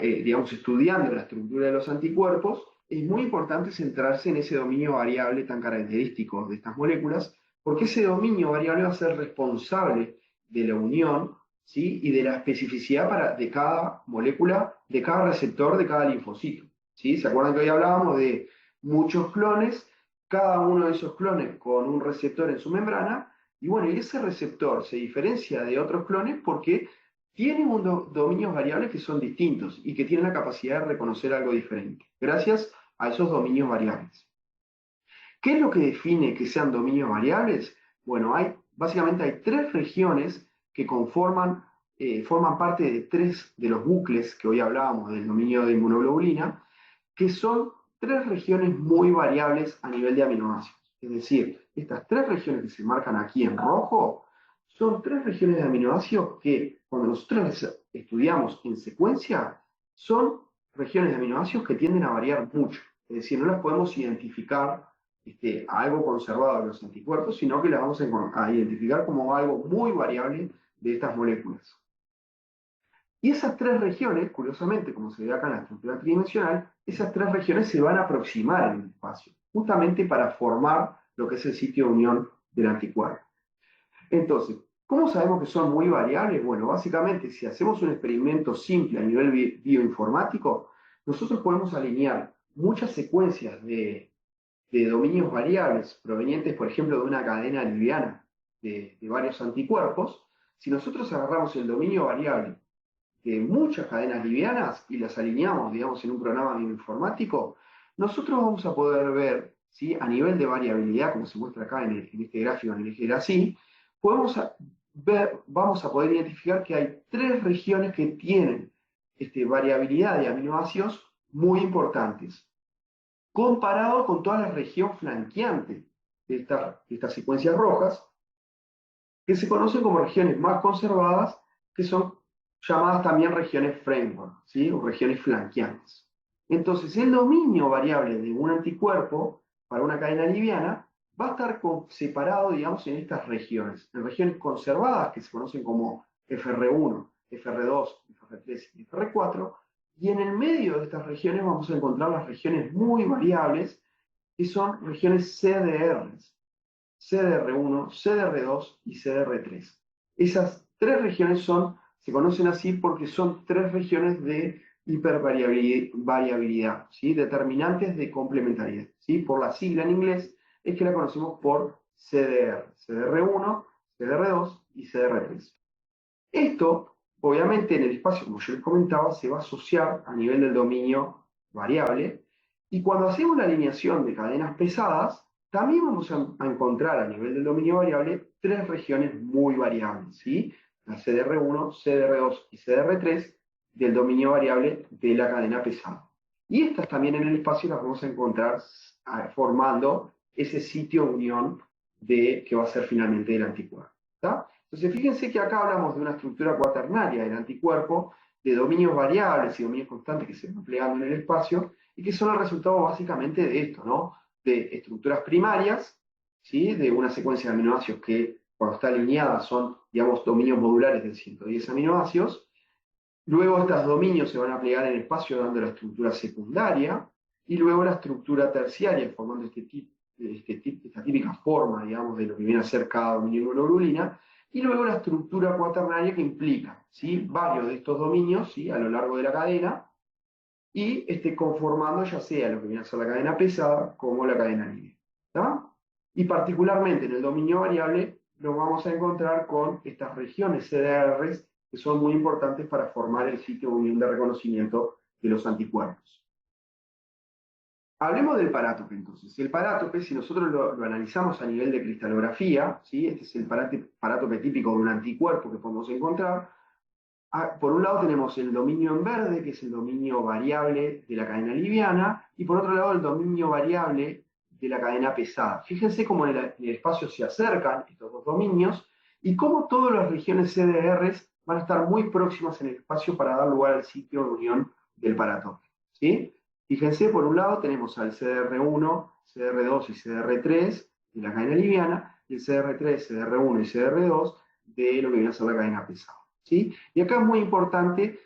digamos, estudiando la estructura de los anticuerpos, es muy importante centrarse en ese dominio variable tan característico de estas moléculas, porque ese dominio variable va a ser responsable de la unión, ¿sí? Y de la especificidad de cada molécula, de cada receptor, de cada linfocito, ¿sí? ¿Se acuerdan que hoy hablábamos de muchos clones, cada uno de esos clones con un receptor en su membrana? Y bueno, y ese receptor se diferencia de otros clones porque tienen dominios variables que son distintos y que tienen la capacidad de reconocer algo diferente, gracias a esos dominios variables. ¿Qué es lo que define que sean dominios variables? Bueno, básicamente hay tres regiones que forman parte de tres de los bucles que hoy hablábamos del dominio de inmunoglobulina, que son tres regiones muy variables a nivel de aminoácidos. Es decir, estas tres regiones que se marcan aquí en rojo son tres regiones de aminoácidos que cuando nosotros las estudiamos en secuencia son regiones de aminoácidos que tienden a variar mucho. Es decir, no las podemos identificar a algo conservado de los anticuerpos, sino que las vamos a identificar como algo muy variable de estas moléculas. Y esas tres regiones, curiosamente, como se ve acá en la estructura tridimensional, esas tres regiones se van a aproximar en el espacio, justamente para formar lo que es el sitio de unión del anticuerpo. Entonces, ¿cómo sabemos que son muy variables? Bueno, básicamente, si hacemos un experimento simple a nivel bioinformático, nosotros podemos alinear muchas secuencias de dominios variables provenientes, por ejemplo, de una cadena liviana de varios anticuerpos. Si nosotros agarramos el dominio variable de muchas cadenas livianas y las alineamos, digamos, en un programa bioinformático, nosotros vamos a poder ver ¿sí? A nivel de variabilidad, como se muestra acá en este gráfico en el eje de la Y, podemos vamos a poder identificar que hay tres regiones que tienen variabilidad de aminoácidos muy importantes, comparado con toda la región flanqueante de estas secuencias rojas, que se conocen como regiones más conservadas, que son llamadas también regiones framework, ¿sí? O regiones flanqueantes. Entonces, el dominio variable de un anticuerpo para una cadena liviana va a estar separado, digamos, en estas regiones. En regiones conservadas, que se conocen como FR1, FR2, FR3 y FR4, y en el medio de estas regiones vamos a encontrar las regiones muy variables, que son regiones CDRs. CDR1, CDR2 y CDR3. Esas tres regiones se conocen así porque son tres regiones de hipervariabilidad, ¿sí? Determinantes de complementariedad, ¿sí? Por la sigla en inglés es que la conocemos por CDR, CDR1, CDR2 y CDR3. Esto, obviamente, en el espacio, como yo les comentaba, se va a asociar a nivel del dominio variable, y cuando hacemos la alineación de cadenas pesadas, también vamos a encontrar a nivel del dominio variable tres regiones muy variables, ¿sí? La CDR1, CDR2 y CDR3 del dominio variable de la cadena pesada. Y estas también en el espacio las vamos a encontrar formando ese sitio de unión que va a ser finalmente el anticuerpo. ¿Está? Entonces, fíjense que acá hablamos de una estructura cuaternaria del anticuerpo, de dominios variables y dominios constantes que se van plegando en el espacio, y que son el resultado básicamente de esto, ¿no? De estructuras primarias, ¿sí? De una secuencia de aminoácidos que cuando está alineada son, digamos, dominios modulares de 110 aminoácidos. Luego estos dominios se van a plegar en el espacio dando la estructura secundaria, y luego la estructura terciaria, formando esta típica forma, digamos, de lo que viene a ser cada dominio de inmunoglobulina, y luego la estructura cuaternaria que implica, ¿sí? Varios de estos dominios, ¿sí? A lo largo de la cadena, y conformando ya sea lo que viene a ser la cadena pesada como la cadena libre. ¿Está? Y particularmente en el dominio variable nos vamos a encontrar con estas regiones CDRs que son muy importantes para formar el sitio de unión de reconocimiento de los anticuerpos. Hablemos del parátope entonces. El parátope, si nosotros lo analizamos a nivel de cristalografía, ¿sí? Este es el parátope típico de un anticuerpo que podemos encontrar. Por un lado tenemos el dominio en verde, que es el dominio variable de la cadena liviana, y por otro lado el dominio variable de la cadena pesada. Fíjense cómo en el espacio se acercan estos dos dominios y cómo todas las regiones CDRs van a estar muy próximas en el espacio para dar lugar al sitio de unión del parátope, ¿sí? Fíjense, por un lado tenemos al CDR1, CDR2 y CDR3 de la cadena liviana, y el CDR3, CDR1 y CDR2 de lo que viene a ser la cadena pesada. ¿Sí? Y acá es muy importante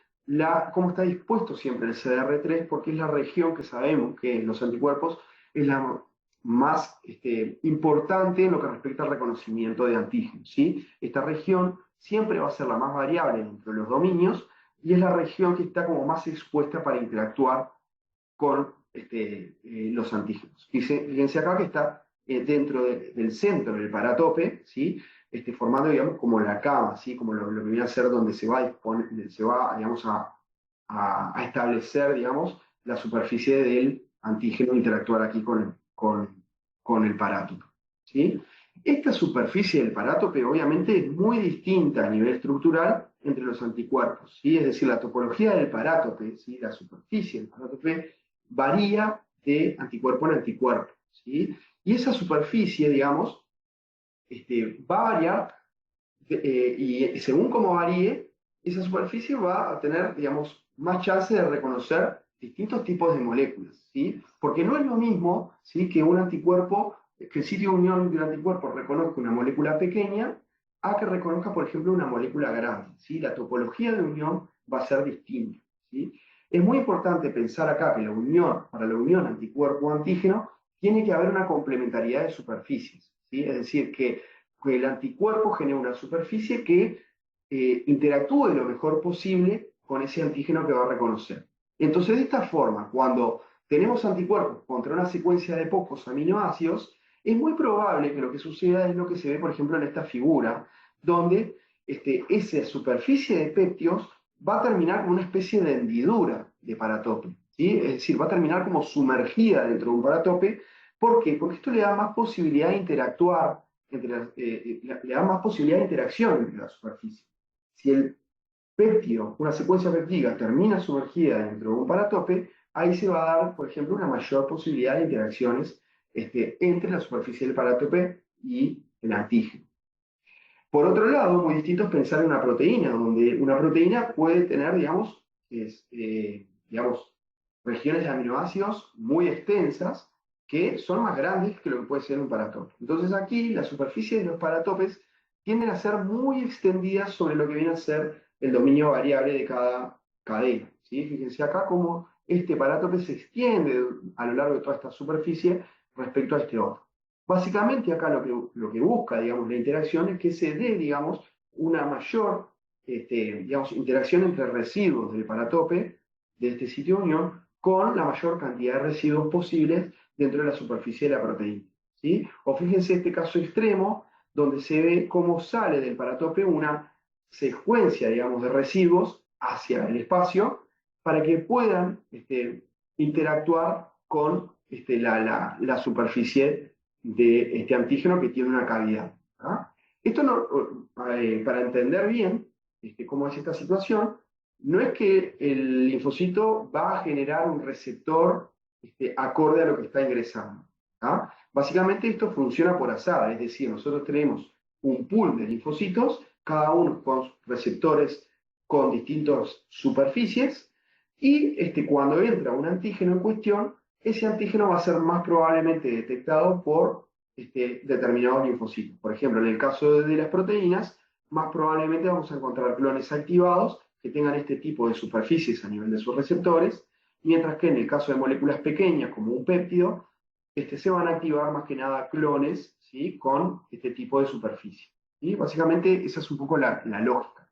cómo está dispuesto siempre el CDR3, porque es la región que sabemos que en los anticuerpos es la más importante en lo que respecta al reconocimiento de antígenos. ¿Sí? Esta región siempre va a ser la más variable dentro de los dominios y es la región que está como más expuesta para interactuar con los antígenos. Fíjense acá que está dentro del centro del parátope, ¿sí? Formando, digamos, como la cama, ¿sí? Como lo que viene a ser donde se va, digamos, a establecer, digamos, la superficie del antígeno interactuar aquí con el parátope, ¿sí? Esta superficie del parátope obviamente es muy distinta a nivel estructural entre los anticuerpos, ¿sí? Es decir, la topología del parátope, ¿sí? La superficie del parátope varía de anticuerpo en anticuerpo, ¿sí? Y esa superficie, digamos, va a variar y según cómo varíe, esa superficie va a tener, digamos, más chance de reconocer distintos tipos de moléculas, ¿sí? Porque no es lo mismo, ¿sí? Que un anticuerpo, que el sitio de unión de un anticuerpo reconozca una molécula pequeña a que reconozca, por ejemplo, una molécula grande, ¿sí? La topología de unión va a ser distinta, ¿sí? Es muy importante pensar acá que para la unión anticuerpo-antígeno, tiene que haber una complementariedad de superficies, ¿sí? Es decir, que el anticuerpo genera una superficie que interactúe lo mejor posible con ese antígeno que va a reconocer. Entonces, de esta forma, cuando tenemos anticuerpos contra una secuencia de pocos aminoácidos, es muy probable que lo que suceda es lo que se ve, por ejemplo, en esta figura, donde esa superficie de péptidos va a terminar como una especie de hendidura de paratope, ¿sí? Es decir, va a terminar como sumergida dentro de un paratope, ¿Por qué? Porque esto le da más posibilidad de interactuar, le da más posibilidad de interacción entre la superficie. Si el péptido, una secuencia péptida termina sumergida dentro de un paratope, ahí se va a dar, por ejemplo, una mayor posibilidad de interacciones entre la superficie del paratope y el antígeno. Por otro lado, muy distinto es pensar en una proteína, donde una proteína puede tener, digamos, regiones de aminoácidos muy extensas que son más grandes que lo que puede ser un paratope. Entonces aquí la superficie de los paratopes tienden a ser muy extendidas sobre lo que viene a ser el dominio variable de cada cadena. ¿Sí? Fíjense acá cómo este paratope se extiende a lo largo de toda esta superficie respecto a este otro. Básicamente acá lo que busca, digamos, la interacción es que se dé, digamos, una mayor, digamos, interacción entre residuos del paratope de este sitio de unión con la mayor cantidad de residuos posibles dentro de la superficie de la proteína. ¿Sí? O fíjense este caso extremo, donde se ve cómo sale del paratope una secuencia, digamos, de residuos hacia el espacio para que puedan interactuar con la superficie de este antígeno que tiene una cavidad. ¿Ah? Esto no, para entender bien cómo es esta situación, no es que el linfocito va a generar un receptor acorde a lo que está ingresando. ¿Ah? Básicamente esto funciona por azar, es decir, nosotros tenemos un pool de linfocitos, cada uno con receptores con distintas superficies, y cuando entra un antígeno en cuestión, ese antígeno va a ser más probablemente detectado por determinados linfocitos. Por ejemplo, en el caso de las proteínas, más probablemente vamos a encontrar clones activados que tengan este tipo de superficies a nivel de sus receptores, mientras que en el caso de moléculas pequeñas, como un péptido, se van a activar más que nada clones, ¿sí? Con este tipo de superficie. ¿Sí? Básicamente esa es un poco la lógica.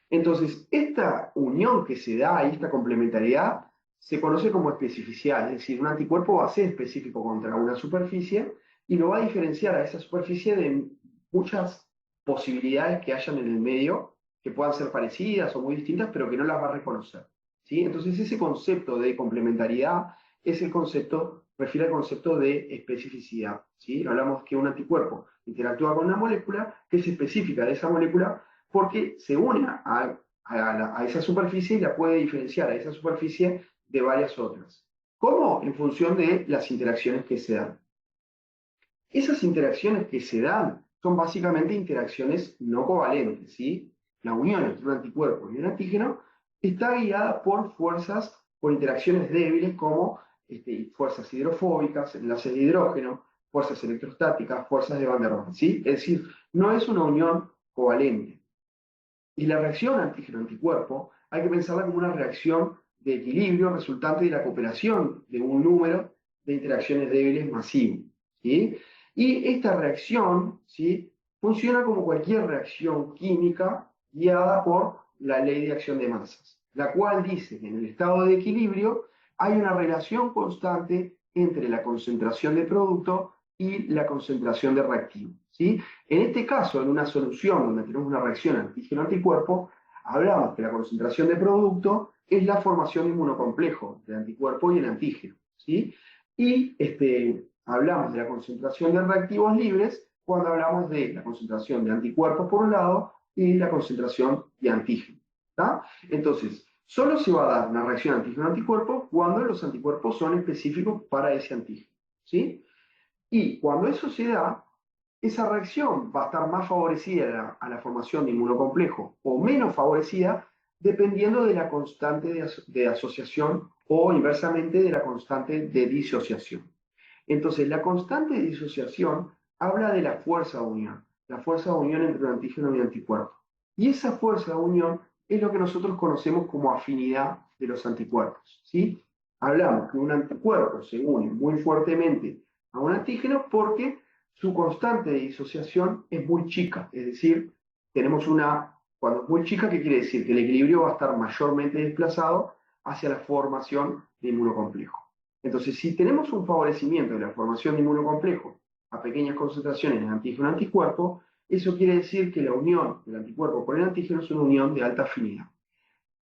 Entonces, esta unión que se da y esta complementariedad se conoce como especificidad, es decir, un anticuerpo va a ser específico contra una superficie y lo va a diferenciar a esa superficie de muchas posibilidades que hayan en el medio, que puedan ser parecidas o muy distintas, pero que no las va a reconocer. ¿Sí? Entonces, ese concepto de complementariedad es el concepto, refiere al concepto de especificidad. ¿Sí? Hablamos que un anticuerpo interactúa con una molécula que es específica de esa molécula porque se une a esa superficie y la puede diferenciar a esa superficie de varias otras. ¿Cómo? En función de las interacciones que se dan. Esas interacciones que se dan son básicamente interacciones no covalentes, ¿sí? La unión entre un anticuerpo y un antígeno está guiada por fuerzas, por interacciones débiles como fuerzas hidrofóbicas, enlaces de hidrógeno, fuerzas electrostáticas, fuerzas de Van der Waals, ¿sí? Es decir, no es una unión covalente. Y la reacción antígeno-anticuerpo hay que pensarla como una reacción de equilibrio resultante de la cooperación de un número de interacciones débiles masivos. ¿Sí? Y esta reacción, ¿sí?, funciona como cualquier reacción química guiada por la ley de acción de masas, la cual dice que en el estado de equilibrio hay una relación constante entre la concentración de producto y la concentración de reactivo. ¿Sí? En este caso, en una solución donde tenemos una reacción antígeno-anticuerpo, hablamos que la concentración de producto es la formación de inmunocomplejo del anticuerpo y el antígeno. ¿Sí? Y hablamos de la concentración de reactivos libres cuando hablamos de la concentración de anticuerpos por un lado y la concentración de antígeno. ¿Tá? Entonces, solo se va a dar una reacción antígeno-anticuerpo cuando los anticuerpos son específicos para ese antígeno. ¿Sí? Y cuando eso se da, esa reacción va a estar más favorecida a la formación de inmunocomplejo o menos favorecida dependiendo de la constante de asociación o inversamente de la constante de disociación. Entonces, la constante de disociación habla de la fuerza de unión entre un antígeno y un anticuerpo. Y esa fuerza de unión es lo que nosotros conocemos como afinidad de los anticuerpos. ¿Sí? Hablamos que un anticuerpo se une muy fuertemente a un antígeno porque su constante de disociación es muy chica, es decir, tenemos cuando es muy chica, ¿qué quiere decir? Que el equilibrio va a estar mayormente desplazado hacia la formación de inmunocomplejo. Entonces, si tenemos un favorecimiento de la formación de inmunocomplejo a pequeñas concentraciones de antígeno-anticuerpo, eso quiere decir que la unión del anticuerpo con el antígeno es una unión de alta afinidad.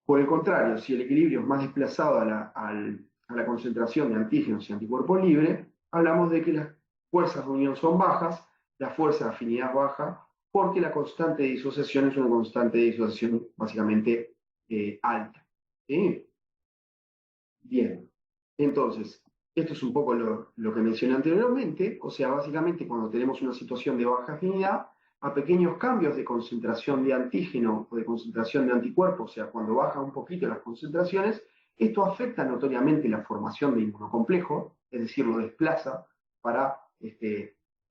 Por el contrario, si el equilibrio es más desplazado a la concentración de antígenos y anticuerpos libres, hablamos de que las fuerzas de unión son bajas, la fuerza de afinidad baja, porque la constante de disociación es una constante de disociación básicamente alta. ¿Sí? Bien, entonces, esto es un poco lo que mencioné anteriormente, o sea, básicamente cuando tenemos una situación de baja afinidad, a pequeños cambios de concentración de antígeno o de concentración de anticuerpos, o sea, cuando bajan un poquito las concentraciones, esto afecta notoriamente la formación de inmunocomplejo, es decir, lo desplaza para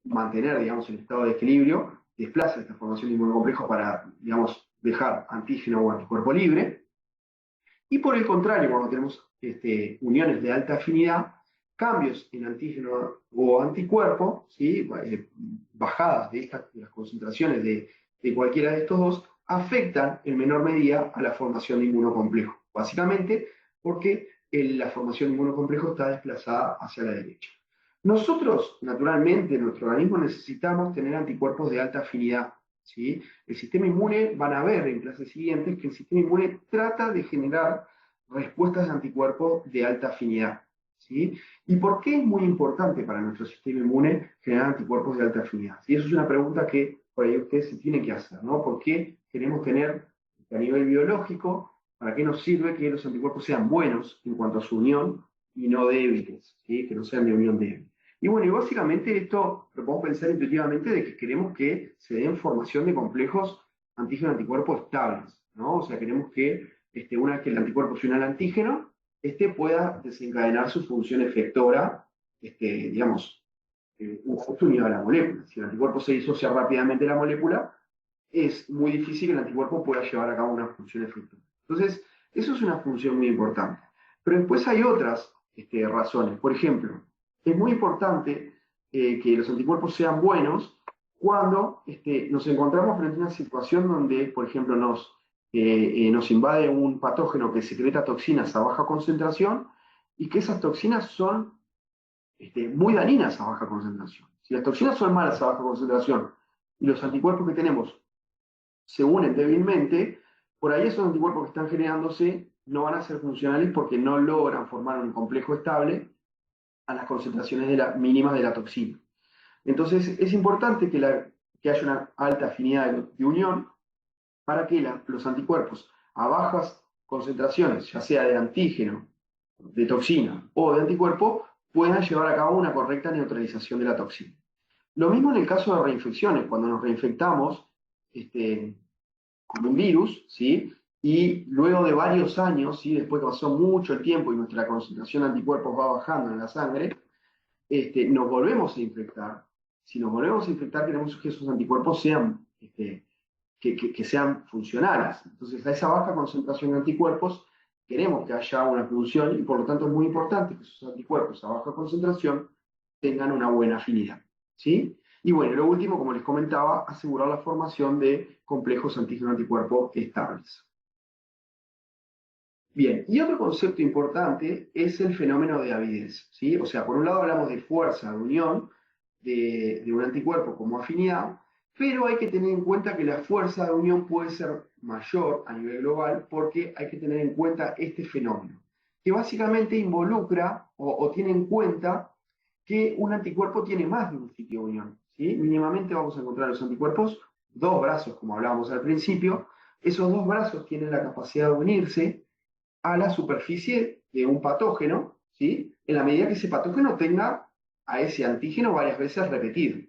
mantener, digamos, el estado de equilibrio, desplaza esta formación de inmunocomplejo para, digamos, dejar antígeno o anticuerpo libre. Y por el contrario, cuando tenemos uniones de alta afinidad, cambios en antígeno o anticuerpo, ¿sí? Bajadas de las concentraciones de cualquiera de estos dos, afectan en menor medida a la formación de inmunocomplejo. Básicamente porque la formación de inmunocomplejo está desplazada hacia la derecha. Nosotros, naturalmente, en nuestro organismo necesitamos tener anticuerpos de alta afinidad. ¿Sí? El sistema inmune, van a ver en clases siguientes que el sistema inmune trata de generar respuestas de anticuerpos de alta afinidad. ¿Sí? ¿Y por qué es muy importante para nuestro sistema inmune generar anticuerpos de alta afinidad? ¿Sí? Eso es una pregunta que por ahí ustedes se tienen que hacer, ¿no? ¿Por qué queremos tener a nivel biológico, para qué nos sirve que los anticuerpos sean buenos en cuanto a su unión y no débiles, ¿sí? Que no sean de unión débil? Y bueno, y básicamente esto lo podemos pensar intuitivamente de que queremos que se den formación de complejos antígeno-anticuerpo estables, ¿no? O sea, queremos que una vez que el anticuerpo se une al antígeno, pueda desencadenar su función efectora, digamos, un efecto unido a la molécula. Si el anticuerpo se disocia rápidamente de la molécula, es muy difícil que el anticuerpo pueda llevar a cabo una función efectora. Entonces, eso es una función muy importante. Pero después hay otras razones. Por ejemplo, es muy importante que los anticuerpos sean buenos cuando nos encontramos frente a una situación donde, por ejemplo, nos invade un patógeno que secreta toxinas a baja concentración y que esas toxinas son muy dañinas a baja concentración. Si las toxinas son malas a baja concentración y los anticuerpos que tenemos se unen débilmente, por ahí esos anticuerpos que están generándose no van a ser funcionales porque no logran formar un complejo estable a las concentraciones mínimas de la toxina. Entonces es importante que haya una alta afinidad de unión para que los anticuerpos a bajas concentraciones, ya sea de antígeno, de toxina o de anticuerpo, puedan llevar a cabo una correcta neutralización de la toxina. Lo mismo en el caso de reinfecciones, cuando nos reinfectamos con un virus, ¿sí? Y luego de varios años, ¿sí? Después que pasó mucho el tiempo y nuestra concentración de anticuerpos va bajando en la sangre, nos volvemos a infectar. Si nos volvemos a infectar, queremos que esos anticuerpos sean, que sean funcionales. Entonces, a esa baja concentración de anticuerpos, queremos que haya una función y por lo tanto es muy importante que esos anticuerpos a baja concentración tengan una buena afinidad. ¿Sí? Y bueno, lo último, como les comentaba, asegurar la formación de complejos antígeno-anticuerpo estables. Bien, y otro concepto importante es el fenómeno de avidez, ¿sí? O sea, por un lado hablamos de fuerza de unión de un anticuerpo como afinidad, pero hay que tener en cuenta que la fuerza de unión puede ser mayor a nivel global porque hay que tener en cuenta este fenómeno, que básicamente involucra o tiene en cuenta que un anticuerpo tiene más de un sitio de unión, ¿sí? Mínimamente vamos a encontrar los anticuerpos, dos brazos, como hablábamos al principio, esos dos brazos tienen la capacidad de unirse a la superficie de un patógeno, ¿sí? En la medida que ese patógeno tenga a ese antígeno varias veces repetido.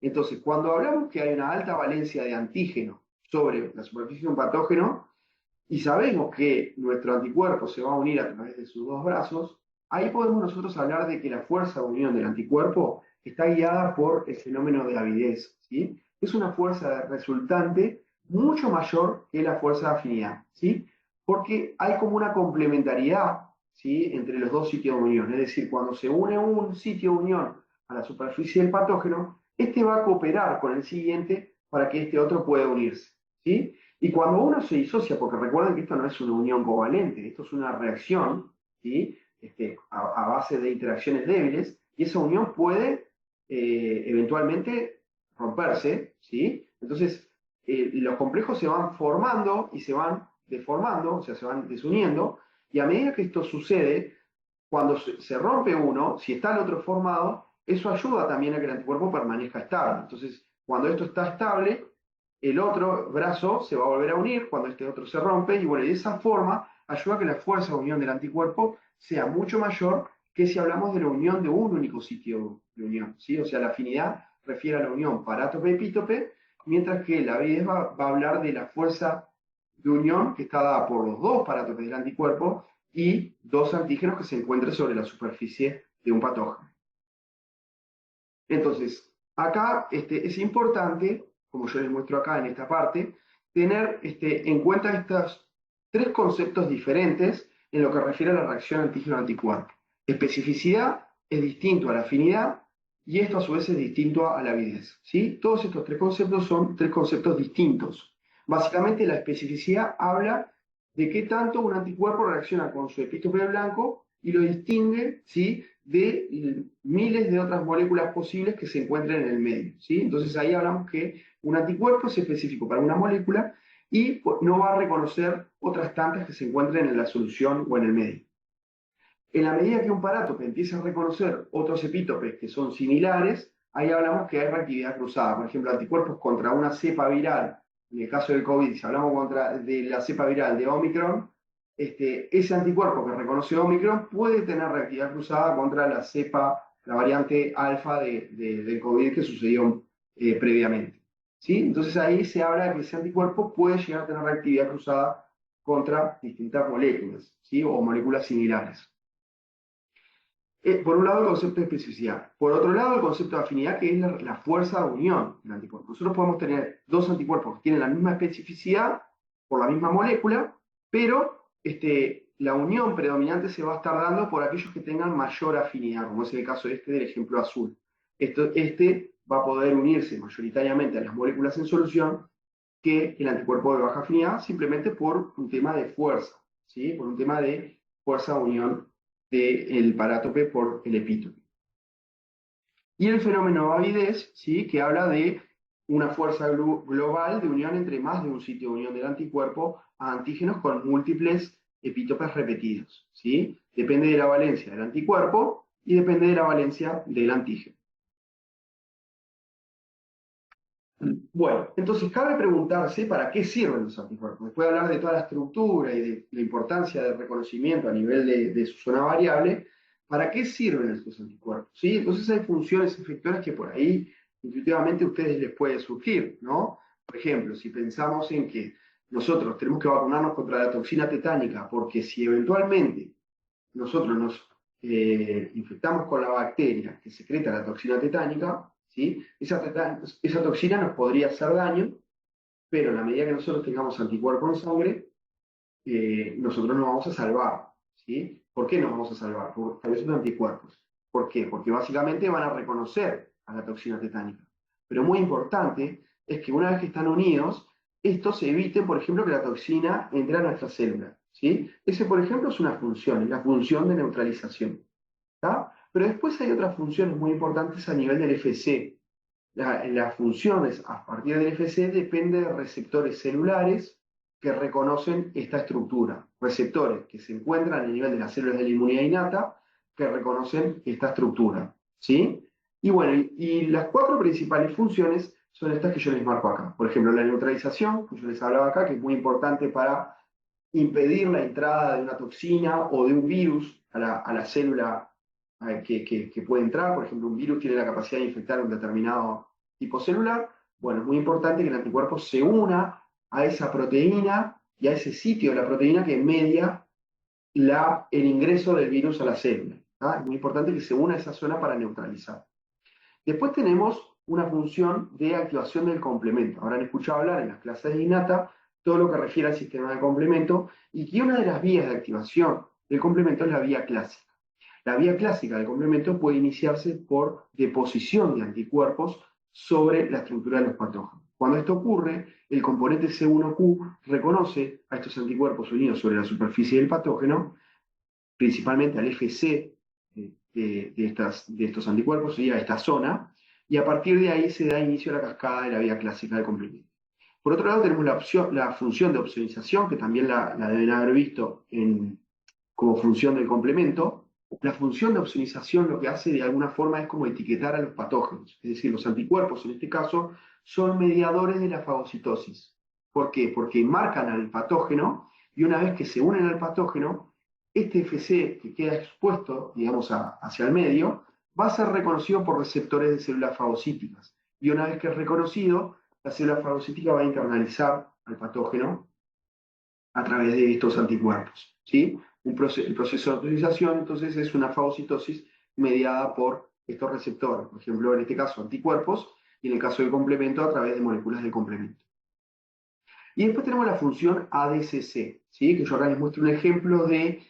Entonces, cuando hablamos que hay una alta valencia de antígeno sobre la superficie de un patógeno y sabemos que nuestro anticuerpo se va a unir a través de sus dos brazos, ahí podemos nosotros hablar de que la fuerza de unión del anticuerpo está guiada por el fenómeno de avidez, ¿sí? Es una fuerza resultante mucho mayor que la fuerza de afinidad, ¿sí? Porque hay como una complementariedad, ¿sí? Entre los dos sitios de unión. Es decir, cuando se une un sitio de unión a la superficie del patógeno, este va a cooperar con el siguiente para que este otro pueda unirse, ¿sí? Y cuando uno se disocia, porque recuerden que esto no es una unión covalente, esto es una reacción, ¿sí? A base de interacciones débiles, y esa unión puede eventualmente romperse, ¿sí? Entonces, los complejos se van formando y se van deformando, o sea, se van desuniendo, y a medida que esto sucede, Cuando se rompe uno, si está el otro formado, eso ayuda también a que el anticuerpo permanezca estable. Entonces, cuando esto está estable, el otro brazo se va a volver a unir cuando este otro se rompe, y bueno, de esa forma ayuda a que la fuerza de unión del anticuerpo sea mucho mayor que si hablamos de la unión de un único sitio de unión, ¿sí? O sea, la afinidad refiere a la unión parátope-epítope, mientras que la avidez va a hablar de la fuerza de unión que está dada por los dos parátopes del anticuerpo y dos antígenos que se encuentren sobre la superficie de un patógeno. Entonces, acá es importante, como yo les muestro acá en esta parte, tener en cuenta estos tres conceptos diferentes en lo que refiere a la reacción antígeno-anticuerpo. Especificidad es distinto a la afinidad y esto a su vez es distinto a la avidez, ¿sí? Todos estos tres conceptos son tres conceptos distintos. Básicamente la especificidad habla de qué tanto un anticuerpo reacciona con su epítope blanco y lo distingue, ¿sí?, de miles de otras moléculas posibles que se encuentran en el medio, ¿sí? Entonces ahí hablamos que un anticuerpo es específico para una molécula y no va a reconocer otras tantas que se encuentren en la solución o en el medio. En la medida que un parátope empieza a reconocer otros epítopes que son similares, ahí hablamos que hay reactividad cruzada. Por ejemplo, anticuerpos contra una cepa viral, en el caso del COVID, si hablamos de la cepa viral de Omicron, ese anticuerpo que reconoce Omicron puede tener reactividad cruzada contra la cepa, la variante alfa del COVID que sucedió previamente. ¿Sí? Entonces ahí se habla de que ese anticuerpo puede llegar a tener reactividad cruzada contra distintas moléculas, ¿sí?, o moléculas similares. Por un lado el concepto de especificidad, por otro lado el concepto de afinidad, que es la fuerza de unión del anticuerpo. Nosotros podemos tener dos anticuerpos que tienen la misma especificidad por la misma molécula, pero la unión predominante se va a estar dando por aquellos que tengan mayor afinidad, como es el caso del ejemplo azul. Este va a poder unirse mayoritariamente a las moléculas en solución que el anticuerpo de baja afinidad, simplemente por un tema de fuerza, ¿sí?, por un tema de fuerza de unión del parátope por el epítope. Y el fenómeno de avidez, ¿sí?, que habla de una fuerza global de unión entre más de un sitio de unión del anticuerpo a antígenos con múltiples epítopes repetidos, ¿sí? Depende de la valencia del anticuerpo y depende de la valencia del antígeno. Bueno, entonces cabe preguntarse para qué sirven los anticuerpos. Después de hablar de toda la estructura y de la importancia del reconocimiento a nivel de su zona variable, ¿para qué sirven estos anticuerpos? ¿Sí? Entonces hay funciones efectoras que por ahí intuitivamente a ustedes les puede surgir, ¿no? Por ejemplo, si pensamos en que nosotros tenemos que vacunarnos contra la toxina tetánica, porque si eventualmente nosotros nos infectamos con la bacteria que secreta la toxina tetánica, ¿sí?, esa toxina nos podría hacer daño, pero en la medida que nosotros tengamos anticuerpos en sangre, nosotros nos vamos a salvar, ¿sí? ¿Por qué nos vamos a salvar? Por esos anticuerpos. ¿Por qué? Porque básicamente van a reconocer a la toxina tetánica. Pero muy importante es que una vez que están unidos, estos eviten, por ejemplo, que la toxina entre a nuestra célula, ¿sí? Ese, por ejemplo, es una función, es la función de neutralización, ¿tá? Pero después hay otras funciones muy importantes a nivel del FC. Las funciones a partir del FC dependen de receptores celulares que reconocen esta estructura. Receptores que se encuentran a nivel de las células de la inmunidad innata que reconocen esta estructura, ¿sí? Y bueno, y las cuatro principales funciones son estas que yo les marco acá. Por ejemplo, la neutralización, que yo les hablaba acá, que es muy importante para impedir la entrada de una toxina o de un virus a la célula que puede entrar. Por ejemplo, un virus tiene la capacidad de infectar un determinado tipo celular. Bueno, es muy importante que el anticuerpo se una a esa proteína y a ese sitio de la proteína que media el ingreso del virus a la célula. ¿Tá? Es muy importante que se una a esa zona para neutralizar. Después tenemos una función de activación del complemento. Habrán escuchado hablar en las clases de INATA todo lo que refiere al sistema de complemento y que una de las vías de activación del complemento es la vía clásica. La vía clásica del complemento puede iniciarse por deposición de anticuerpos sobre la estructura de los patógenos. Cuando esto ocurre, el componente C1Q reconoce a estos anticuerpos unidos sobre la superficie del patógeno, principalmente al FC de estos anticuerpos y a esta zona, y a partir de ahí se da inicio a la cascada de la vía clásica del complemento. Por otro lado, tenemos la función de opsonización, que también la deben haber visto como función del complemento, La función de opsonización lo que hace de alguna forma es como etiquetar a los patógenos, es decir, los anticuerpos en este caso son mediadores de la fagocitosis. ¿Por qué? Porque marcan al patógeno y una vez que se unen al patógeno, este FC que queda expuesto, digamos, hacia el medio, va a ser reconocido por receptores de células fagocíticas. Y una vez que es reconocido, la célula fagocítica va a internalizar al patógeno a través de estos anticuerpos. ¿Sí? El proceso de autorización, entonces, es una fagocitosis mediada por estos receptores, por ejemplo, en este caso, anticuerpos, y en el caso del complemento, a través de moléculas de complemento. Y después tenemos la función ADCC, ¿sí? Que yo acá les muestro un ejemplo de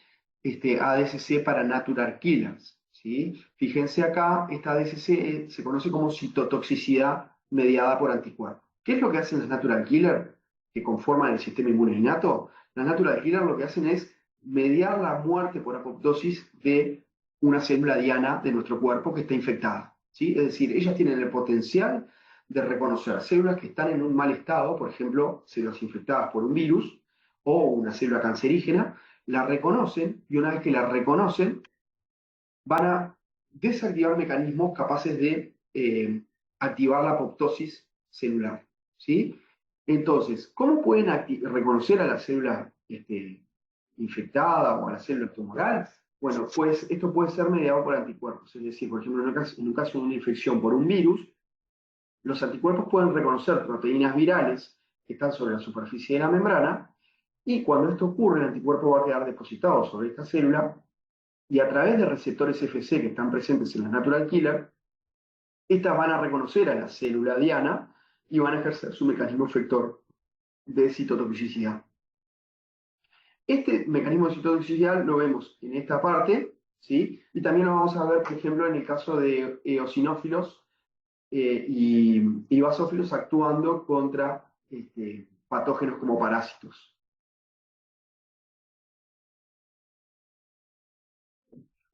ADCC para natural killers. ¿Sí? Fíjense acá, esta ADCC se conoce como citotoxicidad mediada por anticuerpos. ¿Qué es lo que hacen las natural killers que conforman el sistema inmune innato? Las natural killers lo que hacen es mediar la muerte por apoptosis de una célula diana de nuestro cuerpo que está infectada. ¿Sí? Es decir, ellas tienen el potencial de reconocer células que están en un mal estado, por ejemplo, células infectadas por un virus o una célula cancerígena, la reconocen y una vez que la reconocen, van a desactivar mecanismos capaces de activar la apoptosis celular. ¿Sí? Entonces, ¿cómo pueden reconocer a la célula infectada o a la célula tumoral? Bueno, pues esto puede ser mediado por anticuerpos, es decir, por ejemplo, en un caso de una infección por un virus, los anticuerpos pueden reconocer proteínas virales que están sobre la superficie de la membrana y cuando esto ocurre el anticuerpo va a quedar depositado sobre esta célula y a través de receptores FC que están presentes en la natural killer, estas van a reconocer a la célula diana y van a ejercer su mecanismo efector de citotoxicidad. Este mecanismo de citotoxicidad lo vemos en esta parte, ¿sí? Y también lo vamos a ver, por ejemplo, en el caso de eosinófilos y basófilos actuando contra patógenos como parásitos.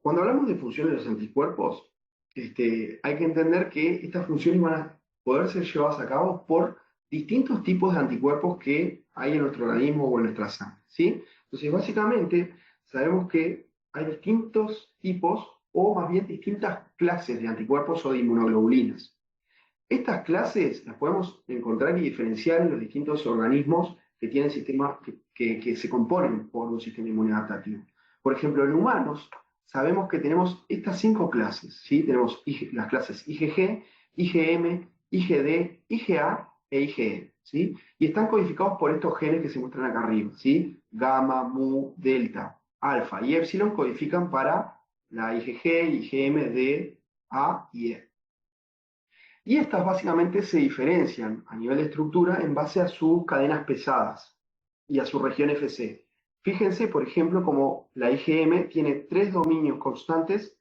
Cuando hablamos de funciones de los anticuerpos, hay que entender que estas funciones van a poder ser llevadas a cabo por distintos tipos de anticuerpos que hay en nuestro organismo o en nuestra sangre, ¿sí? Entonces, básicamente, sabemos que hay distintos tipos o más bien distintas clases de anticuerpos o de inmunoglobulinas. Estas clases las podemos encontrar y diferenciar en los distintos organismos que tienen sistemas que se componen por un sistema inmune adaptativo. Por ejemplo, en humanos sabemos que tenemos estas 5 clases, ¿sí? Tenemos las clases IgG, IgM, IgD, IgA e IgE, ¿sí? Y están codificados por estos genes que se muestran acá arriba, ¿sí? Gamma, mu, delta, alfa y epsilon codifican para la IgG, IgM, D, A y E. Y estas básicamente se diferencian a nivel de estructura en base a sus cadenas pesadas y a su región FC. Fíjense, por ejemplo, como la IgM tiene 3 dominios constantes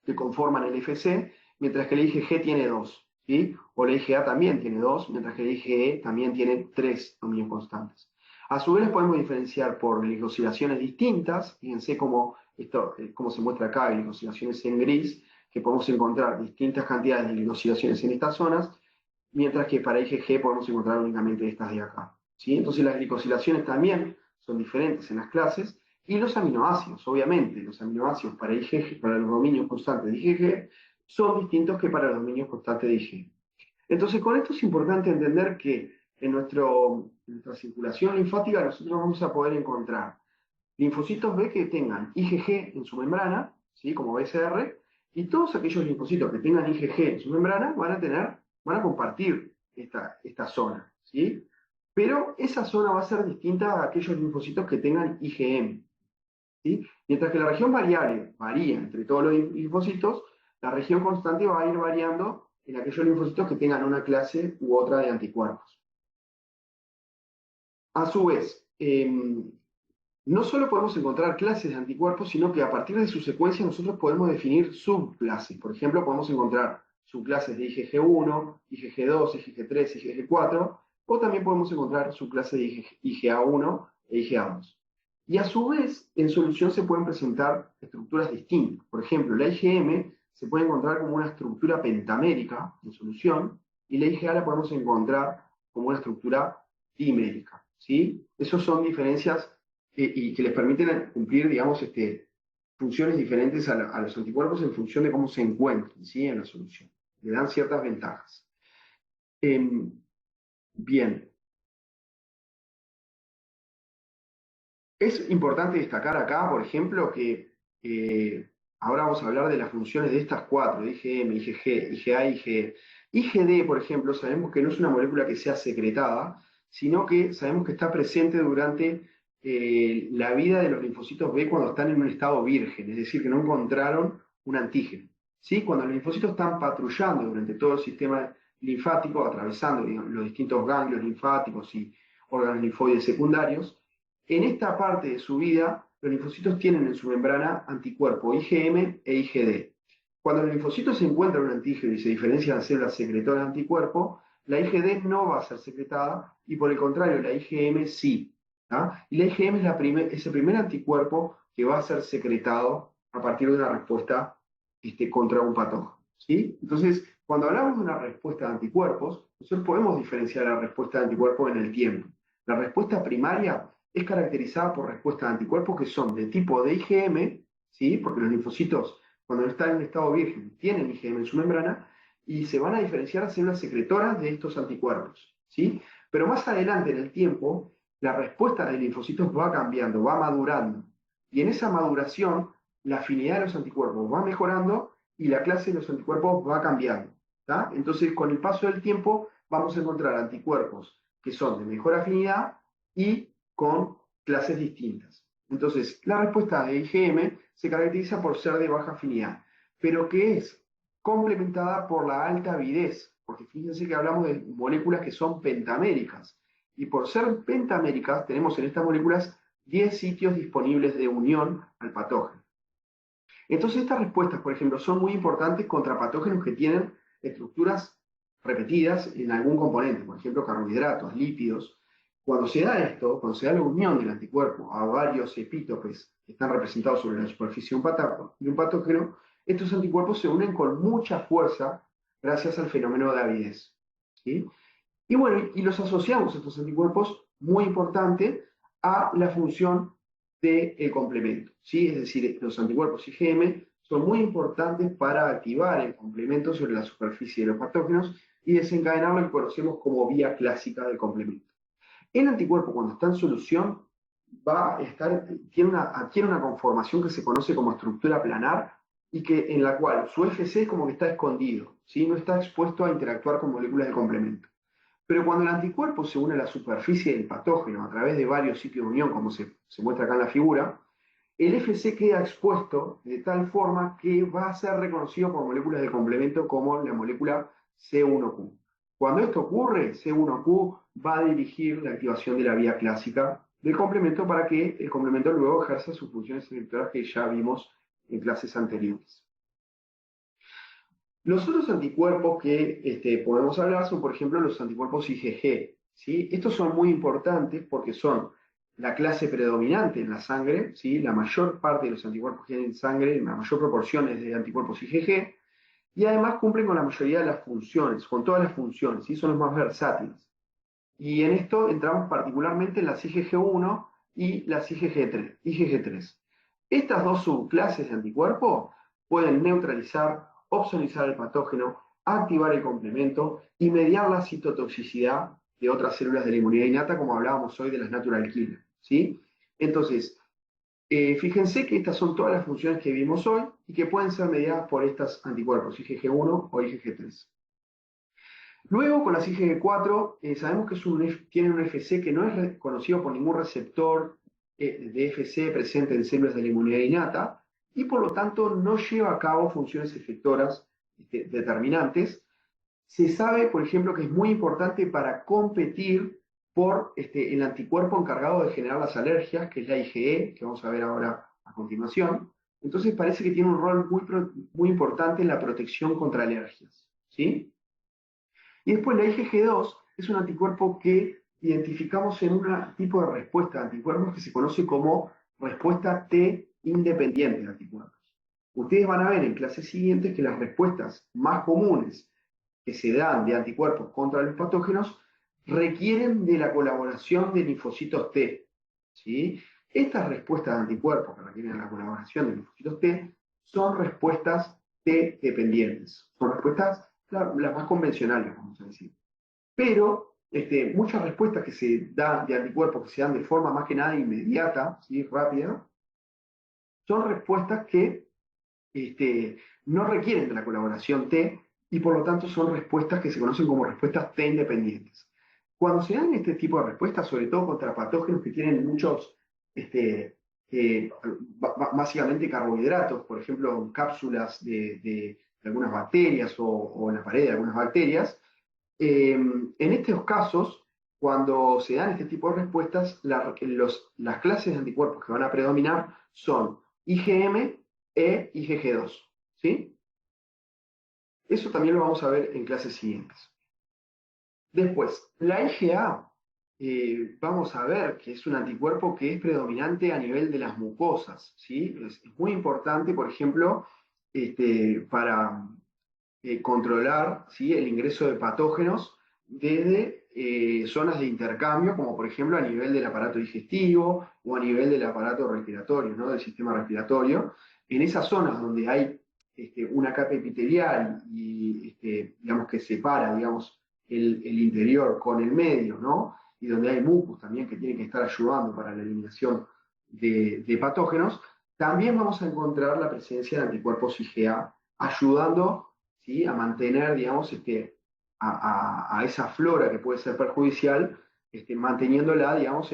que conforman el FC, mientras que la IgG tiene 2, ¿sí? O la IgA también tiene 2, mientras que la IgE también tiene 3 dominios constantes. A su vez, podemos diferenciar por glicosilaciones distintas, fíjense cómo se muestra acá, glicosilaciones en gris, que podemos encontrar distintas cantidades de glicosilaciones en estas zonas, mientras que para IgG podemos encontrar únicamente estas de acá, ¿sí? Entonces las glicosilaciones también son diferentes en las clases, y los aminoácidos, obviamente, los aminoácidos para IgG, para los dominios constantes de IgG, son distintos que para los dominios constantes de IgG. Entonces, con esto es importante entender que en nuestra circulación linfática nosotros vamos a poder encontrar linfocitos B que tengan IgG en su membrana, ¿sí? Como BCR, y todos aquellos linfocitos que tengan IgG en su membrana van a compartir esta zona, ¿sí? Pero esa zona va a ser distinta a aquellos linfocitos que tengan IgM, ¿sí? Mientras que la región variable varía entre todos los linfocitos, la región constante va a ir variando en aquellos linfocitos que tengan una clase u otra de anticuerpos. A su vez, no solo podemos encontrar clases de anticuerpos, sino que a partir de su secuencia nosotros podemos definir subclases. Por ejemplo, podemos encontrar subclases de IgG1, IgG2, IgG3, IgG4, o también podemos encontrar subclases de IgA1 e IgA2. Y a su vez, en solución se pueden presentar estructuras distintas. Por ejemplo, la IgM se puede encontrar como una estructura pentamérica en solución, y la IgA la podemos encontrar como una estructura dimérica, ¿sí? Esas son diferencias y que les permiten cumplir, digamos, funciones diferentes a los anticuerpos en función de cómo se encuentren, ¿sí? En la solución. Le dan ciertas ventajas. Bien. Es importante destacar acá, por ejemplo, que ahora vamos a hablar de las funciones de estas cuatro, de IgM, IgG, IgA, IgE. IgD, por ejemplo, sabemos que no es una molécula que sea secretada, sino que sabemos que está presente durante la vida de los linfocitos B cuando están en un estado virgen, es decir, que no encontraron un antígeno. ¿Sí? Cuando los linfocitos están patrullando durante todo el sistema linfático, atravesando, digamos, los distintos ganglios linfáticos y órganos linfoides secundarios, en esta parte de su vida, los linfocitos tienen en su membrana anticuerpo IgM e IgD. Cuando los linfocitos encuentran un antígeno y se diferencian las células secretoras de anticuerpo, la IgD no va a ser secretada y por el contrario, la IgM sí. ¿tá? Y la IgM es el primer anticuerpo que va a ser secretado a partir de una respuesta contra un patógeno. ¿sí? Entonces, cuando hablamos de una respuesta de anticuerpos, nosotros podemos diferenciar la respuesta de anticuerpos en el tiempo. La respuesta primaria es caracterizada por respuestas de anticuerpos que son de tipo de IgM, ¿sí? Porque los linfocitos, cuando están en estado virgen, tienen IgM en su membrana, y se van a diferenciar las células secretoras de estos anticuerpos, ¿sí? Pero más adelante en el tiempo, la respuesta de linfocitos va cambiando, va madurando, y en esa maduración, la afinidad de los anticuerpos va mejorando y la clase de los anticuerpos va cambiando, ¿tá? Entonces, con el paso del tiempo, vamos a encontrar anticuerpos que son de mejor afinidad y con clases distintas. Entonces, la respuesta de IgM se caracteriza por ser de baja afinidad, pero que es complementada por la alta avidez, porque fíjense que hablamos de moléculas que son pentaméricas, y por ser pentaméricas tenemos en estas moléculas 10 sitios disponibles de unión al patógeno. Entonces, estas respuestas, por ejemplo, son muy importantes contra patógenos que tienen estructuras repetidas en algún componente, por ejemplo, carbohidratos, lípidos. Cuando se da esto, cuando se da la unión del anticuerpo a varios epítopes que están representados sobre la superficie de un patógeno, estos anticuerpos se unen con mucha fuerza gracias al fenómeno de avidez. ¿sí? Y bueno, y los asociamos estos anticuerpos, muy importante, a la función del complemento. ¿sí? Es decir, los anticuerpos IgM son muy importantes para activar el complemento sobre la superficie de los patógenos y desencadenar lo que conocemos como vía clásica del complemento. El anticuerpo, cuando está en solución, adquiere una conformación que se conoce como estructura planar y en la cual su Fc es como que está escondido, ¿sí? no está expuesto a interactuar con moléculas de complemento. Pero cuando el anticuerpo se une a la superficie del patógeno a través de varios sitios de unión, como se muestra acá en la figura, el Fc queda expuesto de tal forma que va a ser reconocido por moléculas de complemento como la molécula C1q. Cuando esto ocurre, C1q va a dirigir la activación de la vía clásica del complemento para que el complemento luego ejerza sus funciones inhibitoras que ya vimos en clases anteriores. Los otros anticuerpos que podemos hablar son, por ejemplo, los anticuerpos IgG. ¿sí? Estos son muy importantes porque son la clase predominante en la sangre, ¿sí? La mayor parte de los anticuerpos que hay en sangre, la mayor proporción es de anticuerpos IgG, y además cumplen con la mayoría de las funciones, con todas las funciones, ¿sí? son los más versátiles. Y en esto entramos particularmente en las IgG1 y las IgG3. Estas dos subclases de anticuerpos pueden neutralizar, opsonizar el patógeno, activar el complemento y mediar la citotoxicidad de otras células de la inmunidad innata, como hablábamos hoy de las natural killer. ¿sí? Entonces, fíjense que estas son todas las funciones que vimos hoy y que pueden ser mediadas por estos anticuerpos, IgG1 o IgG3. Luego, con las IgG4, sabemos que tienen un Fc que no es conocido por ningún receptor de Fc presente en células de la inmunidad innata y por lo tanto no lleva a cabo funciones efectoras determinantes. Se sabe, por ejemplo, que es muy importante para competir por el anticuerpo encargado de generar las alergias, que es la IgE, que vamos a ver ahora a continuación. Entonces parece que tiene un rol muy importante en la protección contra alergias. ¿sí? Y después la IgG2 es un anticuerpo que identificamos en un tipo de respuesta de anticuerpos que se conoce como respuesta T independiente de anticuerpos. Ustedes van a ver en clases siguientes que las respuestas más comunes que se dan de anticuerpos contra los patógenos requieren de la colaboración de linfocitos T, ¿sí? Estas respuestas de anticuerpos que requieren la colaboración de linfocitos T son respuestas T dependientes. Son respuestas, claro, las más convencionales, vamos a decir. Pero muchas respuestas que se dan de anticuerpos que se dan de forma más que nada inmediata, ¿sí? Rápida, son respuestas que no requieren de la colaboración T y por lo tanto son respuestas que se conocen como respuestas T independientes. Cuando se dan este tipo de respuestas, sobre todo contra patógenos que tienen muchos, básicamente carbohidratos, por ejemplo, en cápsulas de algunas bacterias o en la pared de algunas bacterias, en estos casos, cuando se dan este tipo de respuestas, las clases de anticuerpos que van a predominar son IgM e IgG2. ¿Sí? Eso también lo vamos a ver en clases siguientes. Después, la IgA, vamos a ver que es un anticuerpo que es predominante a nivel de las mucosas. ¿Sí? Es muy importante, por ejemplo, para controlar, ¿sí? El ingreso de patógenos desde zonas de intercambio, como por ejemplo a nivel del aparato digestivo o a nivel del aparato respiratorio, ¿no? Del sistema respiratorio. En esas zonas donde hay una capa epitelial y digamos que separa digamos, el interior con el medio, ¿no? Y donde hay mucus también que tienen que estar ayudando para la eliminación de patógenos, también vamos a encontrar la presencia de anticuerpos IgA ayudando, ¿sí? A mantener, digamos, a esa flora que puede ser perjudicial, manteniéndola, digamos,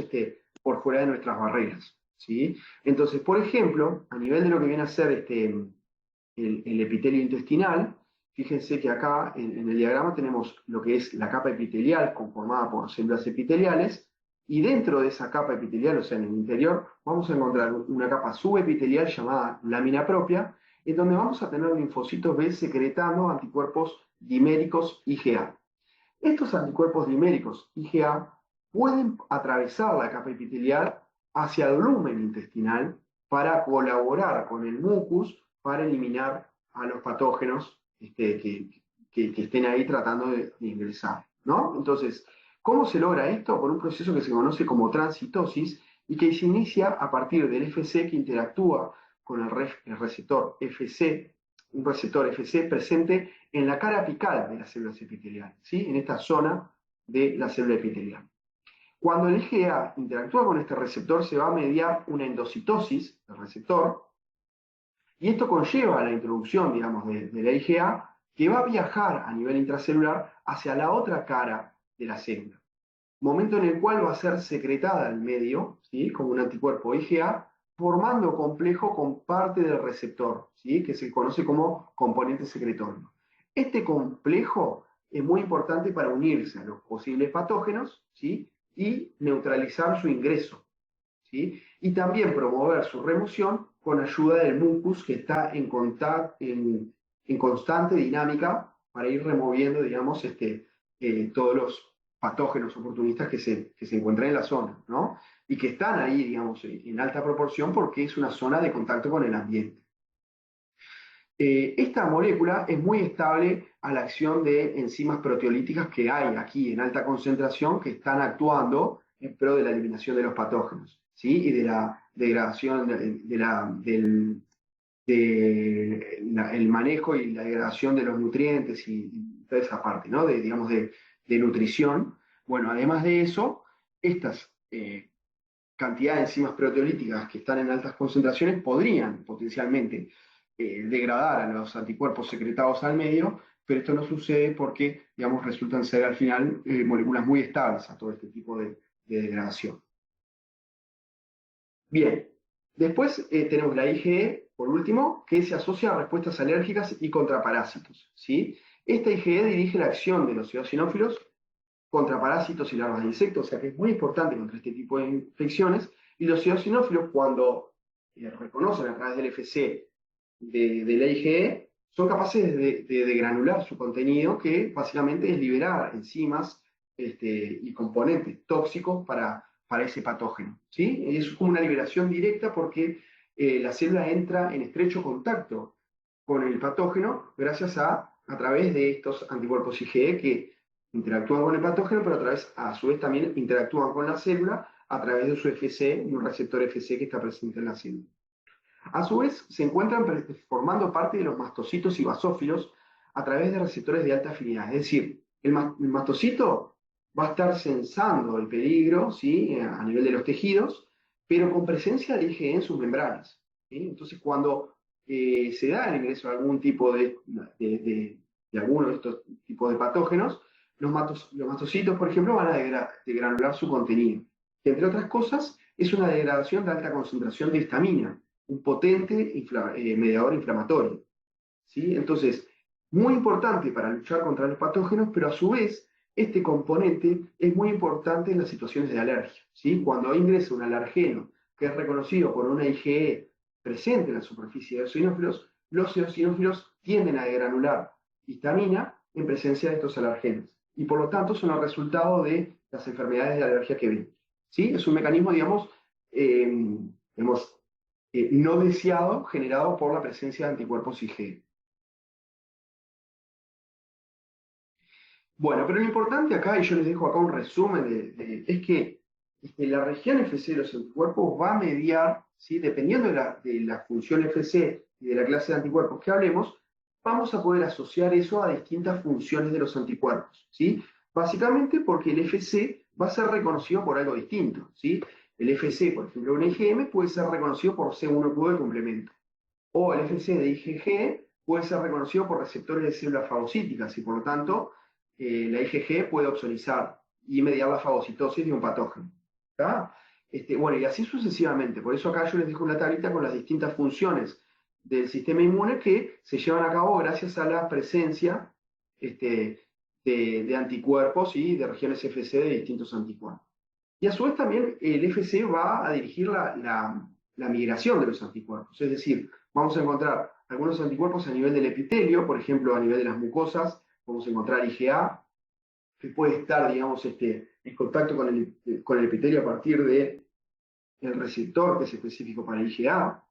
por fuera de nuestras barreras. ¿Sí? Entonces, por ejemplo, a nivel de lo que viene a ser el epitelio intestinal, fíjense que acá en el diagrama tenemos lo que es la capa epitelial conformada por células epiteliales, y dentro de esa capa epitelial, o sea, en el interior, vamos a encontrar una capa subepitelial llamada lámina propia, en donde vamos a tener linfocitos B secretando anticuerpos diméricos IgA. Estos anticuerpos diméricos IgA pueden atravesar la capa epitelial hacia el lumen intestinal para colaborar con el mucus para eliminar a los patógenos que estén ahí tratando de ingresar, ¿no? Entonces, ¿cómo se logra esto? Por un proceso que se conoce como transitosis y que se inicia a partir del FC que interactúa con el receptor FC, un receptor FC presente en la cara apical de las células epiteliales, ¿sí? En esta zona de la célula epitelial. Cuando el IgA interactúa con este receptor, se va a mediar una endocitosis del receptor, y esto conlleva la introducción, digamos, de la IgA, que va a viajar a nivel intracelular hacia la otra cara de la célula. Momento en el cual va a ser secretada al medio, ¿sí? Como un anticuerpo IgA, formando complejo con parte del receptor, ¿sí? Que se conoce como componente secretorio. Este complejo es muy importante para unirse a los posibles patógenos, ¿sí? Y neutralizar su ingreso, ¿sí? Y también promover su remoción con ayuda del mucus que está en constante dinámica para ir removiendo, digamos, todos los patógenos oportunistas que se encuentran en la zona, ¿no? Y que están ahí, digamos, en alta proporción porque es una zona de contacto con el ambiente. Esta molécula es muy estable a la acción de enzimas proteolíticas que hay aquí en alta concentración que están actuando en pro de la eliminación de los patógenos, ¿sí? Y de la degradación, el manejo y la degradación de los nutrientes y toda esa parte, ¿no? Digamos, de nutrición. Bueno, además de eso, estas cantidades de enzimas proteolíticas que están en altas concentraciones podrían potencialmente degradar a los anticuerpos secretados al medio, pero esto no sucede porque, digamos, resultan ser al final moléculas muy estables a todo este tipo de degradación. Bien, después tenemos la IgE, por último, que se asocia a respuestas alérgicas y contra parásitos, ¿sí? Esta IgE dirige la acción de los eosinófilos contra parásitos y larvas de insectos, o sea que es muy importante contra este tipo de infecciones, y los eosinófilos cuando reconocen a través del FC de la IgE, son capaces de granular su contenido, que básicamente es liberar enzimas y componentes tóxicos para ese patógeno, ¿sí? Es como una liberación directa porque la célula entra en estrecho contacto con el patógeno gracias a través de estos anticuerpos IgE que interactúan con el patógeno, pero a su vez también interactúan con la célula, a través de su FC y un receptor FC que está presente en la célula. A su vez, se encuentran formando parte de los mastocitos y basófilos a través de receptores de alta afinidad. Es decir, el mastocito va a estar sensando el peligro, ¿sí?, a nivel de los tejidos, pero con presencia de IgE en sus membranas, ¿sí? Entonces, cuando se da el ingreso a algún tipo de alguno de estos tipos de patógenos, los mastocitos, por ejemplo, van a degranular su contenido, que entre otras cosas es una degradación de alta concentración de histamina, un potente mediador inflamatorio, ¿sí? Entonces, muy importante para luchar contra los patógenos, pero a su vez, este componente es muy importante en las situaciones de alergia, ¿sí? Cuando ingresa un alergeno que es reconocido por una IgE presente en la superficie de los eosinófilos tienden a degranular histamina en presencia de estos alergenos, y por lo tanto son el resultado de las enfermedades de alergia que ven, ¿sí? Es un mecanismo, digamos, no deseado, generado por la presencia de anticuerpos IgE. Bueno, pero lo importante acá, y yo les dejo acá un resumen, es que la región FC de los anticuerpos va a mediar, ¿sí? Dependiendo de la función FC y de la clase de anticuerpos que hablemos, vamos a poder asociar eso a distintas funciones de los anticuerpos, ¿sí? Básicamente porque el FC va a ser reconocido por algo distinto, ¿sí? El FC, por ejemplo, un IgM puede ser reconocido por C1q de complemento, o el FC de IgG puede ser reconocido por receptores de células fagocíticas y por lo tanto la IgG puede opsonizar y mediar la fagocitosis de un patógeno. Bueno, y así sucesivamente. Por eso acá yo les dejo una tablita con las distintas funciones del sistema inmune que se llevan a cabo gracias a la presencia de anticuerpos y de regiones FC de distintos anticuerpos. Y a su vez también el FC va a dirigir la migración de los anticuerpos. Es decir, vamos a encontrar algunos anticuerpos a nivel del epitelio, por ejemplo, a nivel de las mucosas, vamos a encontrar IgA, que puede estar, digamos, en contacto con el epitelio a partir del receptor que es específico para el IgA.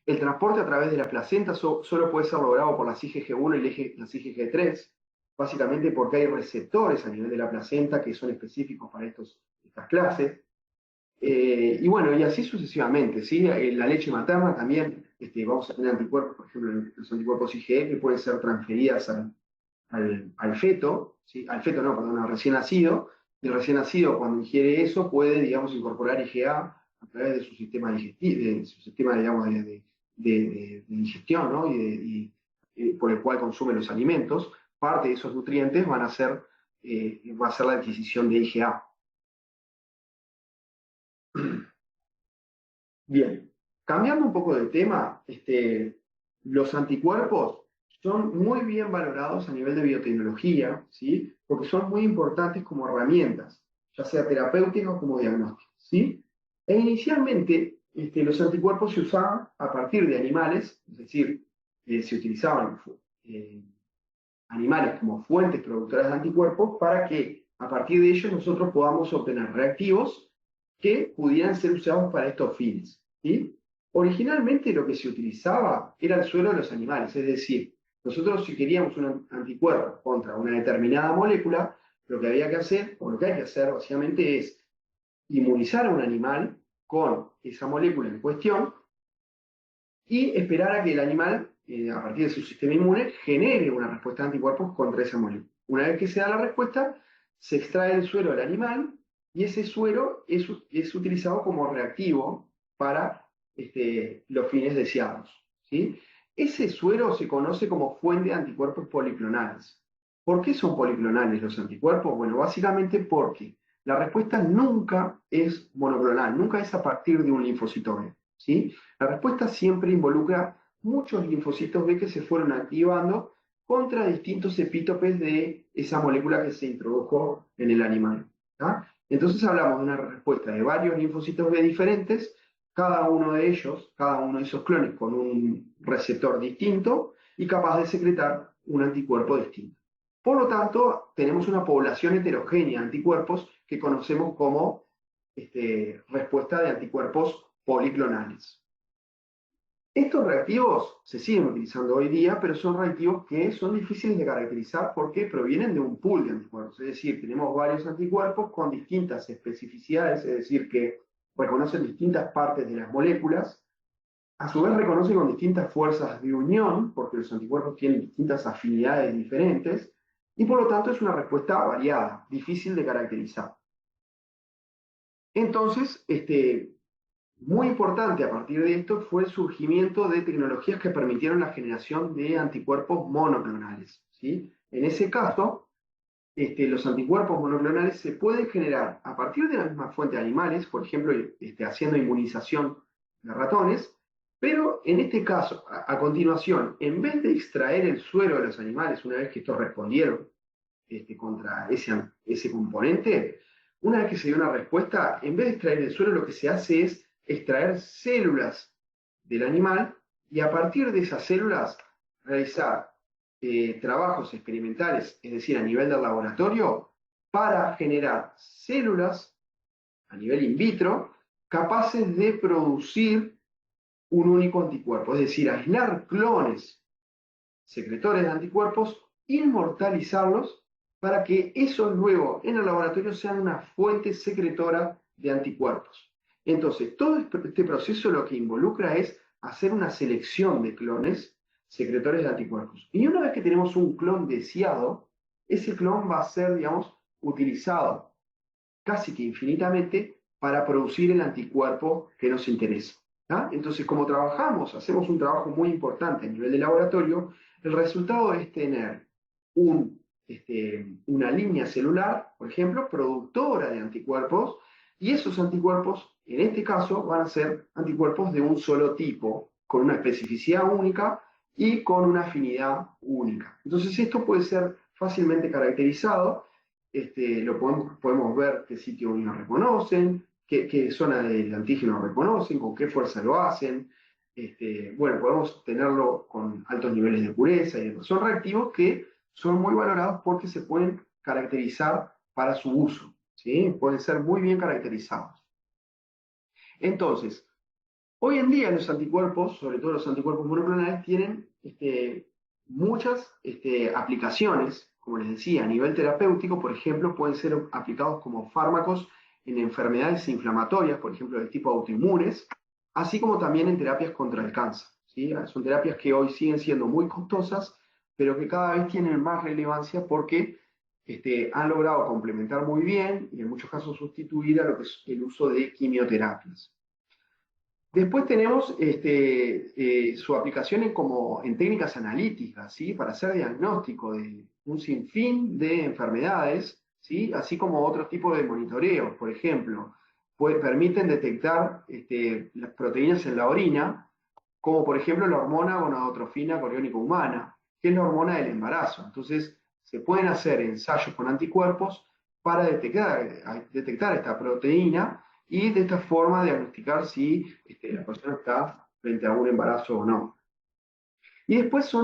El transporte a través de la placenta solo puede ser logrado por las IgG1 y las IgG3, básicamente porque hay receptores a nivel de la placenta que son específicos para estas clases. Y bueno, y así sucesivamente, ¿sí? La leche materna también, vamos a tener anticuerpos, por ejemplo, los anticuerpos IgE que pueden ser transferidas al feto, ¿sí? Al feto no, perdón, al recién nacido, y el recién nacido cuando ingiere eso puede, digamos, incorporar IgA a través de su sistema digestivo, de su sistema, digamos, de digestión, ¿no? Por el cual consume los alimentos. Parte de esos nutrientes va a ser la adquisición de IgA. Bien, cambiando un poco de tema, los anticuerpos son muy bien valorados a nivel de biotecnología, ¿sí? Porque son muy importantes como herramientas, ya sea terapéuticas como diagnósticas, ¿sí? E inicialmente los anticuerpos se usaban a partir de animales, es decir, se utilizaban eh, animales como fuentes productoras de anticuerpos para que a partir de ellos nosotros podamos obtener reactivos que pudieran ser usados para estos fines, ¿sí? Originalmente lo que se utilizaba era el suero de los animales, es decir, nosotros si queríamos un anticuerpo contra una determinada molécula, lo que había que hacer, o lo que hay que hacer básicamente es inmunizar a un animal con esa molécula en cuestión y esperar a que el animal, a partir de su sistema inmune, genere una respuesta de anticuerpos contra esa molécula. Una vez que se da la respuesta, se extrae el suero del animal y ese suero es utilizado como reactivo para los fines deseados, ¿sí? Ese suero se conoce como fuente de anticuerpos policlonales. ¿Por qué son policlonales los anticuerpos? Bueno, básicamente porque la respuesta nunca es monoclonal, nunca es a partir de un linfocito B, ¿sí? La respuesta siempre involucra muchos linfocitos B que se fueron activando contra distintos epítopes de esa molécula que se introdujo en el animal, ¿tá? Entonces hablamos de una respuesta de varios linfocitos B diferentes, cada uno de ellos, cada uno de esos clones con un receptor distinto y capaz de secretar un anticuerpo distinto. Por lo tanto, tenemos una población heterogénea de anticuerpos que conocemos como respuesta de anticuerpos policlonales. Estos reactivos se siguen utilizando hoy día, pero son reactivos que son difíciles de caracterizar porque provienen de un pool de anticuerpos. Es decir, tenemos varios anticuerpos con distintas especificidades, es decir, que reconocen distintas partes de las moléculas. A su vez reconocen con distintas fuerzas de unión, porque los anticuerpos tienen distintas afinidades diferentes, y por lo tanto es una respuesta variada, difícil de caracterizar. Entonces, muy importante a partir de esto fue el surgimiento de tecnologías que permitieron la generación de anticuerpos monoclonales, ¿sí? En ese caso, los anticuerpos monoclonales se pueden generar a partir de la misma fuente de animales, por ejemplo, haciendo inmunización de ratones, pero en este caso, a continuación, en vez de extraer el suero de los animales, una vez que estos respondieron contra ese componente, una vez que se dio una respuesta, en vez de extraer el suero, lo que se hace es extraer células del animal y a partir de esas células realizar trabajos experimentales, es decir, a nivel del laboratorio, para generar células a nivel in vitro capaces de producir un único anticuerpo, es decir, aislar clones secretores de anticuerpos, inmortalizarlos para que esos luego en el laboratorio sean una fuente secretora de anticuerpos. Entonces, todo este proceso lo que involucra es hacer una selección de clones secretores de anticuerpos. Y una vez que tenemos un clon deseado, ese clon va a ser, digamos, utilizado casi que infinitamente para producir el anticuerpo que nos interesa. ¿Ah? Entonces, como trabajamos, hacemos un trabajo muy importante a nivel de laboratorio, el resultado es tener una línea celular, por ejemplo, productora de anticuerpos, y esos anticuerpos, en este caso, van a ser anticuerpos de un solo tipo, con una especificidad única y con una afinidad única. Entonces, esto puede ser fácilmente caracterizado, podemos ver qué sitio lo reconocen, qué zona del antígeno reconocen, con qué fuerza lo hacen. Bueno, podemos tenerlo con altos niveles de pureza y demás. Son reactivos que son muy valorados porque se pueden caracterizar para su uso, ¿sí? Pueden ser muy bien caracterizados. Entonces, hoy en día los anticuerpos, sobre todo los anticuerpos monoclonales, tienen muchas aplicaciones, como les decía, a nivel terapéutico, por ejemplo, pueden ser aplicados como fármacos en enfermedades inflamatorias, por ejemplo, del tipo autoinmunes, así como también en terapias contra el cáncer, ¿sí? Son terapias que hoy siguen siendo muy costosas, pero que cada vez tienen más relevancia porque han logrado complementar muy bien y en muchos casos sustituir a lo que es el uso de quimioterapias. Después tenemos su aplicación en técnicas analíticas, ¿sí? Para hacer diagnóstico de un sinfín de enfermedades, ¿sí? Así como otros tipos de monitoreos, por ejemplo, permiten detectar las proteínas en la orina, como por ejemplo la hormona gonadotrofina coriónica humana, que es la hormona del embarazo. Entonces, se pueden hacer ensayos con anticuerpos para detectar esta proteína y de esta forma diagnosticar si la persona está frente a un embarazo o no. Y después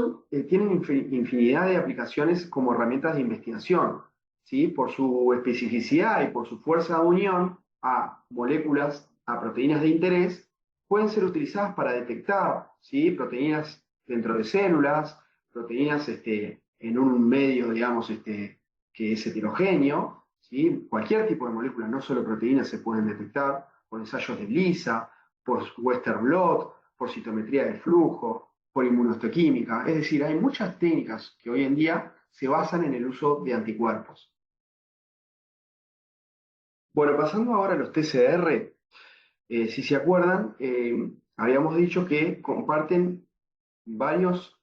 tienen infinidad de aplicaciones como herramientas de investigación, ¿sí? Por su especificidad y por su fuerza de unión a moléculas, a proteínas de interés, pueden ser utilizadas para detectar, ¿sí? Proteínas dentro de células, proteínas en un medio, digamos, que es heterogéneo, ¿sí? Cualquier tipo de molécula, no solo proteínas, se pueden detectar por ensayos de ELISA, por Western blot, por citometría de flujo, por inmunohistoquímica. Es decir, hay muchas técnicas que hoy en día se basan en el uso de anticuerpos. Bueno, pasando ahora a los TCR, si se acuerdan, habíamos dicho que comparten varios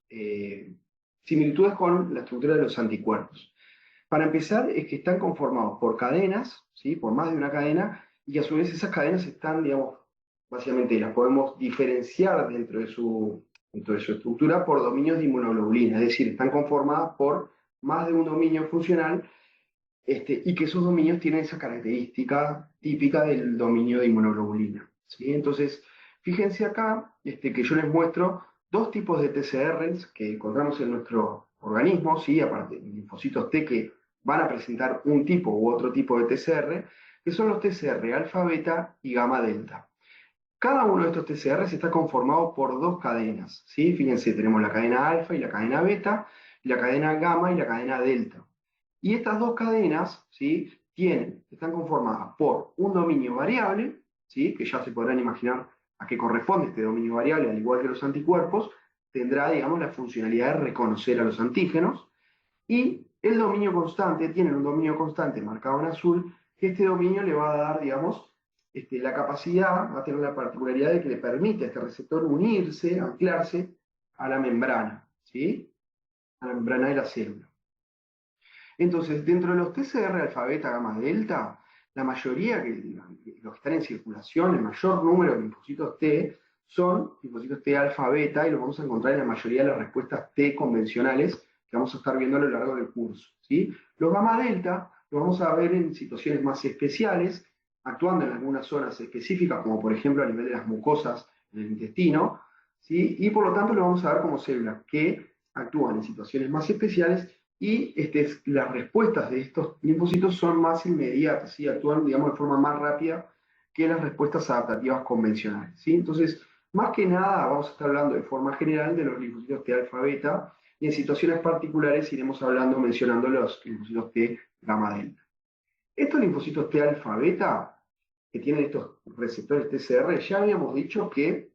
similitudes con la estructura de los anticuerpos. Para empezar, es que están conformados por cadenas, ¿sí? Por más de una cadena, y a su vez esas cadenas están, digamos, básicamente las podemos diferenciar dentro de su estructura por dominios de inmunoglobulina, es decir, están conformadas por más de un dominio funcional y que esos dominios tienen esa característica típica del dominio de inmunoglobulina, ¿sí? Entonces, fíjense acá que yo les muestro dos tipos de TCRs que encontramos en nuestro organismo, ¿sí? Aparte de linfocitos T que van a presentar un tipo u otro tipo de TCR, que son los TCR alfa, beta y gamma delta. Cada uno de estos TCRs está conformado por dos cadenas, ¿sí? Fíjense, tenemos la cadena alfa y la cadena beta, y la cadena gamma y la cadena delta. Y estas dos cadenas, ¿sí? Están conformadas por un dominio variable, ¿sí? Que ya se podrán imaginar a qué corresponde este dominio variable, al igual que los anticuerpos, tendrá, digamos, la funcionalidad de reconocer a los antígenos, y el dominio constante, tienen un dominio constante marcado en azul, que este dominio le va a dar, digamos, la capacidad, va a tener la particularidad de que le permite a este receptor unirse, anclarse a la membrana, ¿sí? A la membrana de la célula. Entonces, dentro de los TCR alfa, beta, gamma, delta, la mayoría, los que están en circulación, el mayor número de linfocitos T, son linfocitos T alfa, beta, y los vamos a encontrar en la mayoría de las respuestas T convencionales que vamos a estar viendo a lo largo del curso, ¿sí? Los gamma delta los vamos a ver en situaciones más especiales, actuando en algunas zonas específicas, como por ejemplo a nivel de las mucosas en el intestino, ¿sí? Y por lo tanto lo vamos a ver como células que actúan en situaciones más especiales, y las respuestas de estos linfocitos son más inmediatas, ¿sí? Actúan, digamos, de forma más rápida que las respuestas adaptativas convencionales, ¿sí? Entonces, más que nada, vamos a estar hablando de forma general de los linfocitos T alfa beta, y en situaciones particulares iremos hablando, mencionando los linfocitos T gamma delta. Estos linfocitos T alfa beta, que tienen estos receptores TCR, ya habíamos dicho que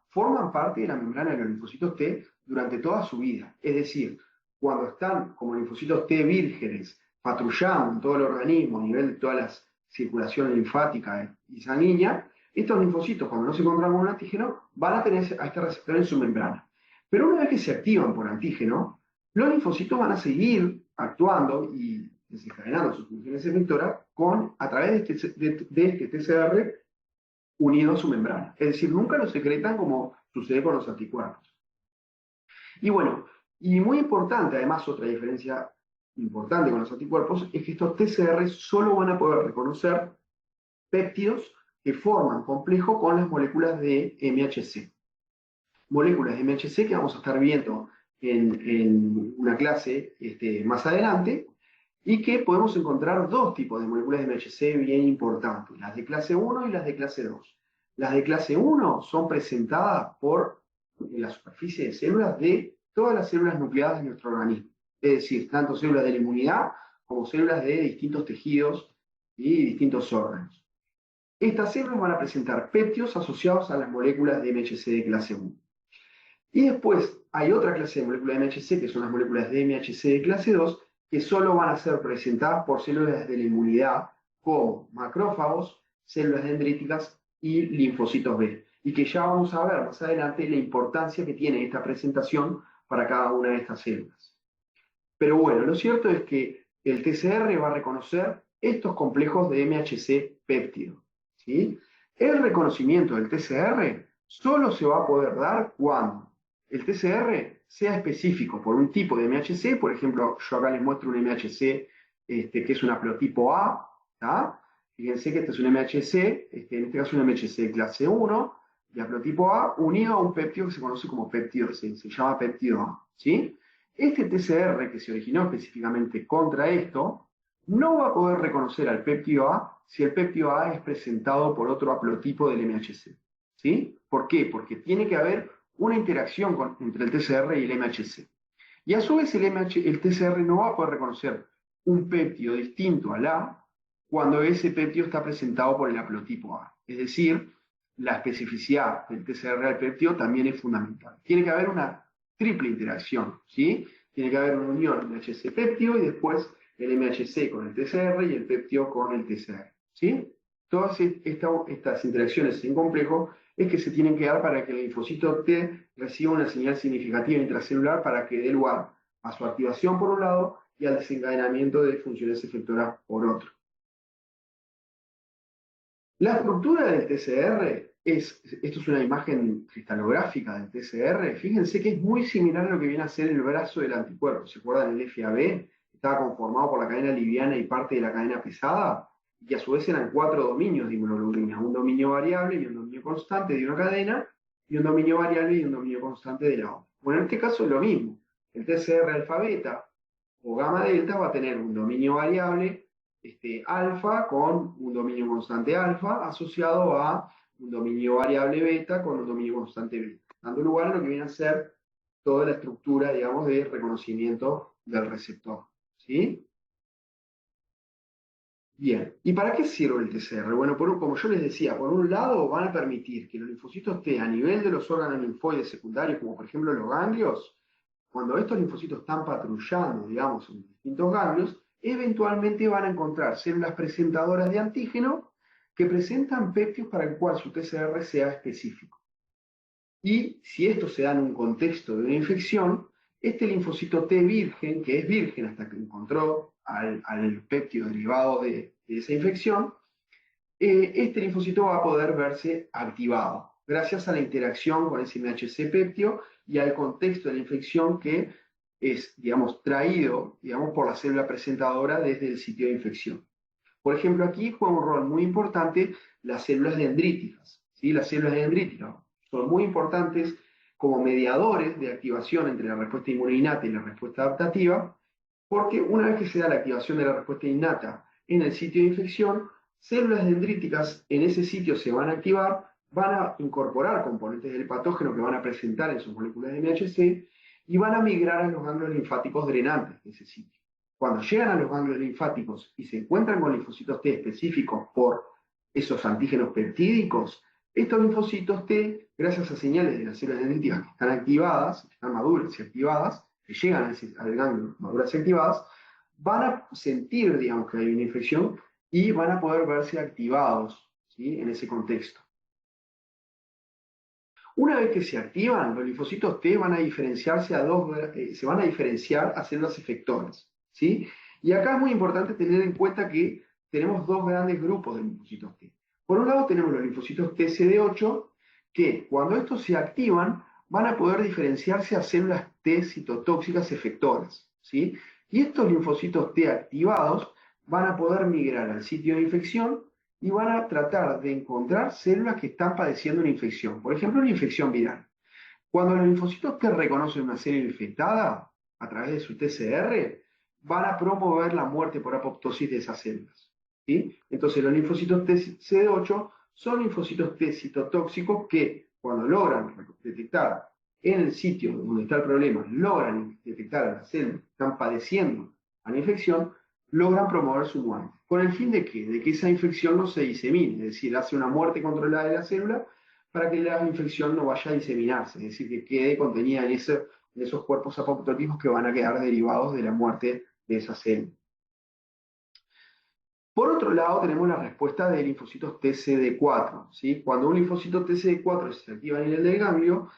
forman parte de la membrana de los linfocitos T durante toda su vida. Es decir, cuando están como linfocitos T vírgenes patrullando en todo el organismo a nivel de toda la circulación linfática y sanguínea, estos linfocitos, cuando no se encuentran con un antígeno, van a tener a este receptor en su membrana. Pero una vez que se activan por antígeno, los linfocitos van a seguir actuando y desencadenando sus funciones efectoras a través de este TCR unido a su membrana. Es decir, nunca lo secretan como sucede con los anticuerpos. Y bueno, y muy importante, además, otra diferencia importante con los anticuerpos es que estos TCR solo van a poder reconocer péptidos que forman complejo con las moléculas de MHC. Moléculas de MHC que vamos a estar viendo en una clase más adelante, y que podemos encontrar dos tipos de moléculas de MHC bien importantes, las de clase 1 y las de clase 2. Las de clase 1 son presentadas en la superficie de células de todas las células nucleadas de nuestro organismo, es decir, tanto células de la inmunidad como células de distintos tejidos y distintos órganos. Estas células van a presentar péptidos asociados a las moléculas de MHC de clase 1. Y después hay otra clase de moléculas de MHC, que son las moléculas de MHC de clase 2, que solo van a ser presentadas por células de la inmunidad, como macrófagos, células dendríticas y linfocitos B. Y que ya vamos a ver más adelante la importancia que tiene esta presentación para cada una de estas células. Pero bueno, lo cierto es que el TCR va a reconocer estos complejos de MHC péptido, ¿sí? El reconocimiento del TCR solo se va a poder dar cuando el TCR sea específico por un tipo de MHC. Por ejemplo, yo acá les muestro un MHC que es un haplotipo A, ¿tá? Fíjense que este es un MHC, en este caso un MHC clase 1, y haplotipo A unido a un péptido que se conoce como péptido, se llama péptido A, ¿sí? Este TCR, que se originó específicamente contra esto, no va a poder reconocer al péptido A si el péptido A es presentado por otro haplotipo del MHC, ¿sí? ¿Por qué? Porque tiene que haber una interacción entre el TCR y el MHC. Y a su vez el TCR no va a poder reconocer un péptido distinto al A cuando ese péptido está presentado por el haplotipo A. Es decir, la especificidad del TCR al péptido también es fundamental. Tiene que haber una triple interacción, ¿sí? Tiene que haber una unión MHC-péptido y después el MHC con el TCR y el péptido con el TCR, ¿sí? Todas estas interacciones en complejo es que se tienen que dar para que el linfocito T reciba una señal significativa intracelular para que dé lugar a su activación por un lado y al desencadenamiento de funciones efectoras por otro. La estructura del TCR esto es una imagen cristalográfica del TCR, fíjense que es muy similar a lo que viene a ser el brazo del anticuerpo. ¿Se acuerdan? El FAB estaba conformado por la cadena liviana y parte de la cadena pesada, y que a su vez eran 4 dominios de inmunoglobulina, un dominio variable y un dominio constante de una cadena, y un dominio variable y un dominio constante de la otra. Bueno, en este caso es lo mismo. El TCR alfa beta o gamma delta va a tener un dominio variable alfa con un dominio constante alfa asociado a un dominio variable beta con un dominio constante beta, dando lugar a lo que viene a ser toda la estructura, digamos, de reconocimiento del receptor. ¿Sí? Bien, ¿y para qué sirve el TCR? Bueno, como yo les decía, por un lado van a permitir que los linfocitos T a nivel de los órganos linfoides secundarios, como por ejemplo los ganglios, cuando estos linfocitos están patrullando, digamos, en distintos ganglios, eventualmente van a encontrar células presentadoras de antígeno que presentan péptidos para el cual su TCR sea específico. Y si esto se da en un contexto de una infección, este linfocito T virgen, que es virgen hasta que encontró al péptido derivado de esa infección, este linfocito va a poder verse activado gracias a la interacción con ese MHC péptido y al contexto de la infección que es, digamos, traído, digamos, por la célula presentadora desde el sitio de infección. Por ejemplo, aquí juega un rol muy importante las células dendríticas. ¿Sí? Las células dendríticas son muy importantes como mediadores de activación entre la respuesta inmunológica y la respuesta adaptativa, porque una vez que se da la activación de la respuesta innata en el sitio de infección, células dendríticas en ese sitio se van a activar, van a incorporar componentes del patógeno que van a presentar en sus moléculas de MHC y van a migrar a los ganglios linfáticos drenantes de ese sitio. Cuando llegan a los ganglios linfáticos y se encuentran con linfocitos T específicos por esos antígenos peptídicos, estos linfocitos T, gracias a señales de las células dendríticas que están activadas, que están maduras y activadas, que llegan al ganglio maduras y activadas, van a sentir, digamos, que hay una infección y van a poder verse activados, ¿sí? En ese contexto. Una vez que se activan, los linfocitos T van a diferenciarse se van a diferenciar a células efectoras, ¿sí? Y acá es muy importante tener en cuenta que tenemos dos grandes grupos de linfocitos T. Por un lado tenemos los linfocitos TCD8, que cuando estos se activan, van a poder diferenciarse a células T citotóxicas efectoras, ¿sí? Y estos linfocitos T activados van a poder migrar al sitio de infección y van a tratar de encontrar células que están padeciendo una infección, por ejemplo, una infección viral. Cuando los linfocitos T reconocen una célula infectada a través de su TCR, van a promover la muerte por apoptosis de esas células. ¿Sí? Entonces, los linfocitos T CD8 son linfocitos T citotóxicos que, cuando logran detectar en el sitio donde está el problema, logran detectar a las células que están padeciendo a la infección, logran promover su muerte. ¿Con el fin de qué? De que esa infección no se disemine, es decir, hace una muerte controlada de la célula para que la infección no vaya a diseminarse, es decir, que quede contenida en esos cuerpos apoptóticos que van a quedar derivados de la muerte de esa célula. Por otro lado, tenemos la respuesta de linfocitos TCD4. ¿Sí? Cuando un linfocito TCD4 se activa a nivel del ganglio,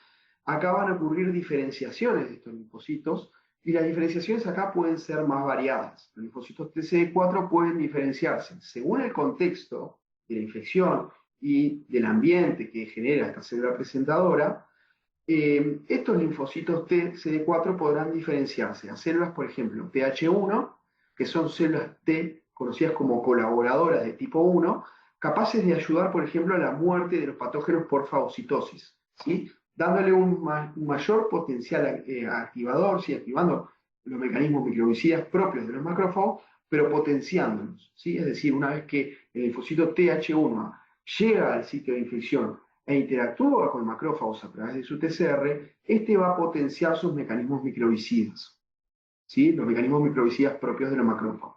acá van a ocurrir diferenciaciones de estos linfocitos, y las diferenciaciones acá pueden ser más variadas. Los linfocitos TCD4 pueden diferenciarse según el contexto de la infección y del ambiente que genera esta célula presentadora. Estos linfocitos TCD4 podrán diferenciarse a células, por ejemplo, TH1, que son células T conocidas como colaboradoras de tipo 1, capaces de ayudar, por ejemplo, a la muerte de los patógenos por fagocitosis, ¿sí? Dándole un mayor potencial activador, ¿sí? Activando los mecanismos microbicidas propios de los macrófagos, pero potenciándolos, ¿sí? Es decir, una vez que el linfocito TH1 llega al sitio de infección e interactúa con macrófagos a través de su TCR, este va a potenciar sus mecanismos microbicidas, ¿sí? Los mecanismos microbicidas propios de los macrófagos.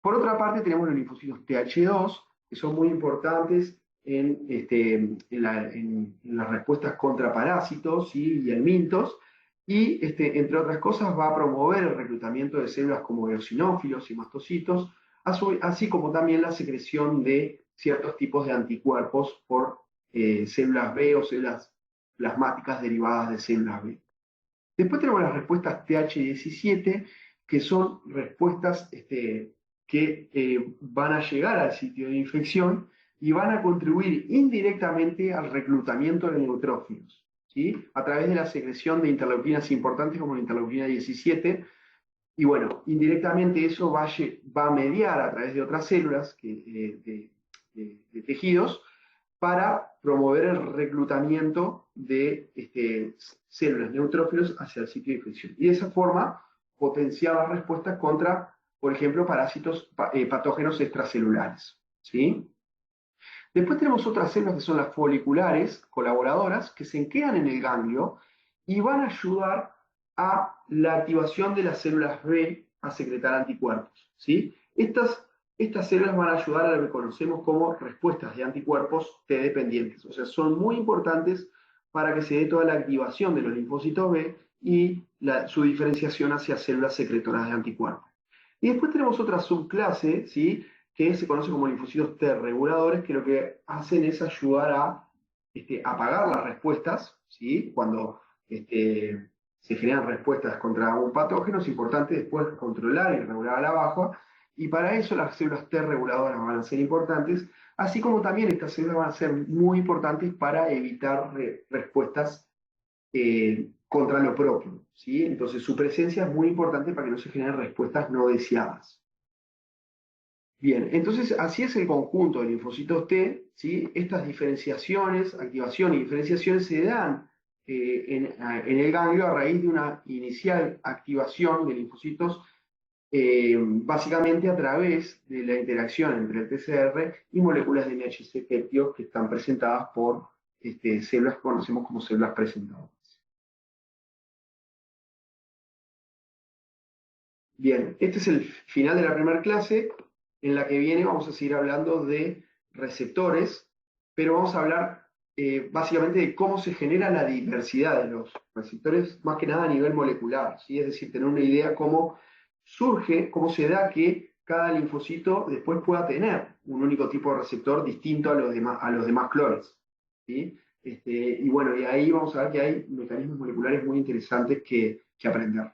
Por otra parte, tenemos los linfocitos TH2, que son muy importantes en las respuestas contra parásitos, ¿sí? Y helmintos, y entre otras cosas va a promover el reclutamiento de células como eosinófilos y mastocitos, así como también la secreción de ciertos tipos de anticuerpos por células B o células plasmáticas derivadas de células B. Después tenemos las respuestas TH17, que son respuestas que van a llegar al sitio de infección y van a contribuir indirectamente al reclutamiento de neutrófilos, ¿sí? A través de la secreción de interleuquinas importantes como la interleuquina 17. Y bueno, indirectamente eso va a mediar a través de otras células de tejidos para promover el reclutamiento de células neutrófilos hacia el sitio de infección. Y de esa forma potenciar las respuestas contra por ejemplo, patógenos extracelulares, ¿sí? Después tenemos otras células que son las foliculares colaboradoras, que se quedan en el ganglio y van a ayudar a la activación de las células B a secretar anticuerpos, ¿sí? Estas células van a ayudar a lo que conocemos como respuestas de anticuerpos T dependientes, o sea, son muy importantes para que se dé toda la activación de los linfocitos B y su diferenciación hacia células secretoras de anticuerpos. Y después tenemos otra subclase, ¿sí? Que se conoce como linfocitos T reguladores, que lo que hacen es ayudar a apagar las respuestas, ¿sí? Cuando se generan respuestas contra un patógeno, es importante después controlar y regular a la baja, y para eso las células T reguladoras van a ser importantes, así como también estas células van a ser muy importantes para evitar respuestas contra lo propio, ¿sí? Entonces su presencia es muy importante para que no se generen respuestas no deseadas. Bien, entonces así es el conjunto de linfocitos T, ¿sí? Estas diferenciaciones, activación y diferenciaciones se dan en el ganglio a raíz de una inicial activación de linfocitos, básicamente a través de la interacción entre el TCR y moléculas de MHC péptidos que están presentadas por células que conocemos como células presentadoras. Bien, este es el final de la primera clase. En la que viene vamos a seguir hablando de receptores, pero vamos a hablar básicamente de cómo se genera la diversidad de los receptores, más que nada a nivel molecular, ¿sí? Es decir, tener una idea cómo surge, cómo se da que cada linfocito después pueda tener un único tipo de receptor distinto a los demás clones, ¿sí? Y bueno, y ahí vamos a ver que hay mecanismos moleculares muy interesantes que aprender.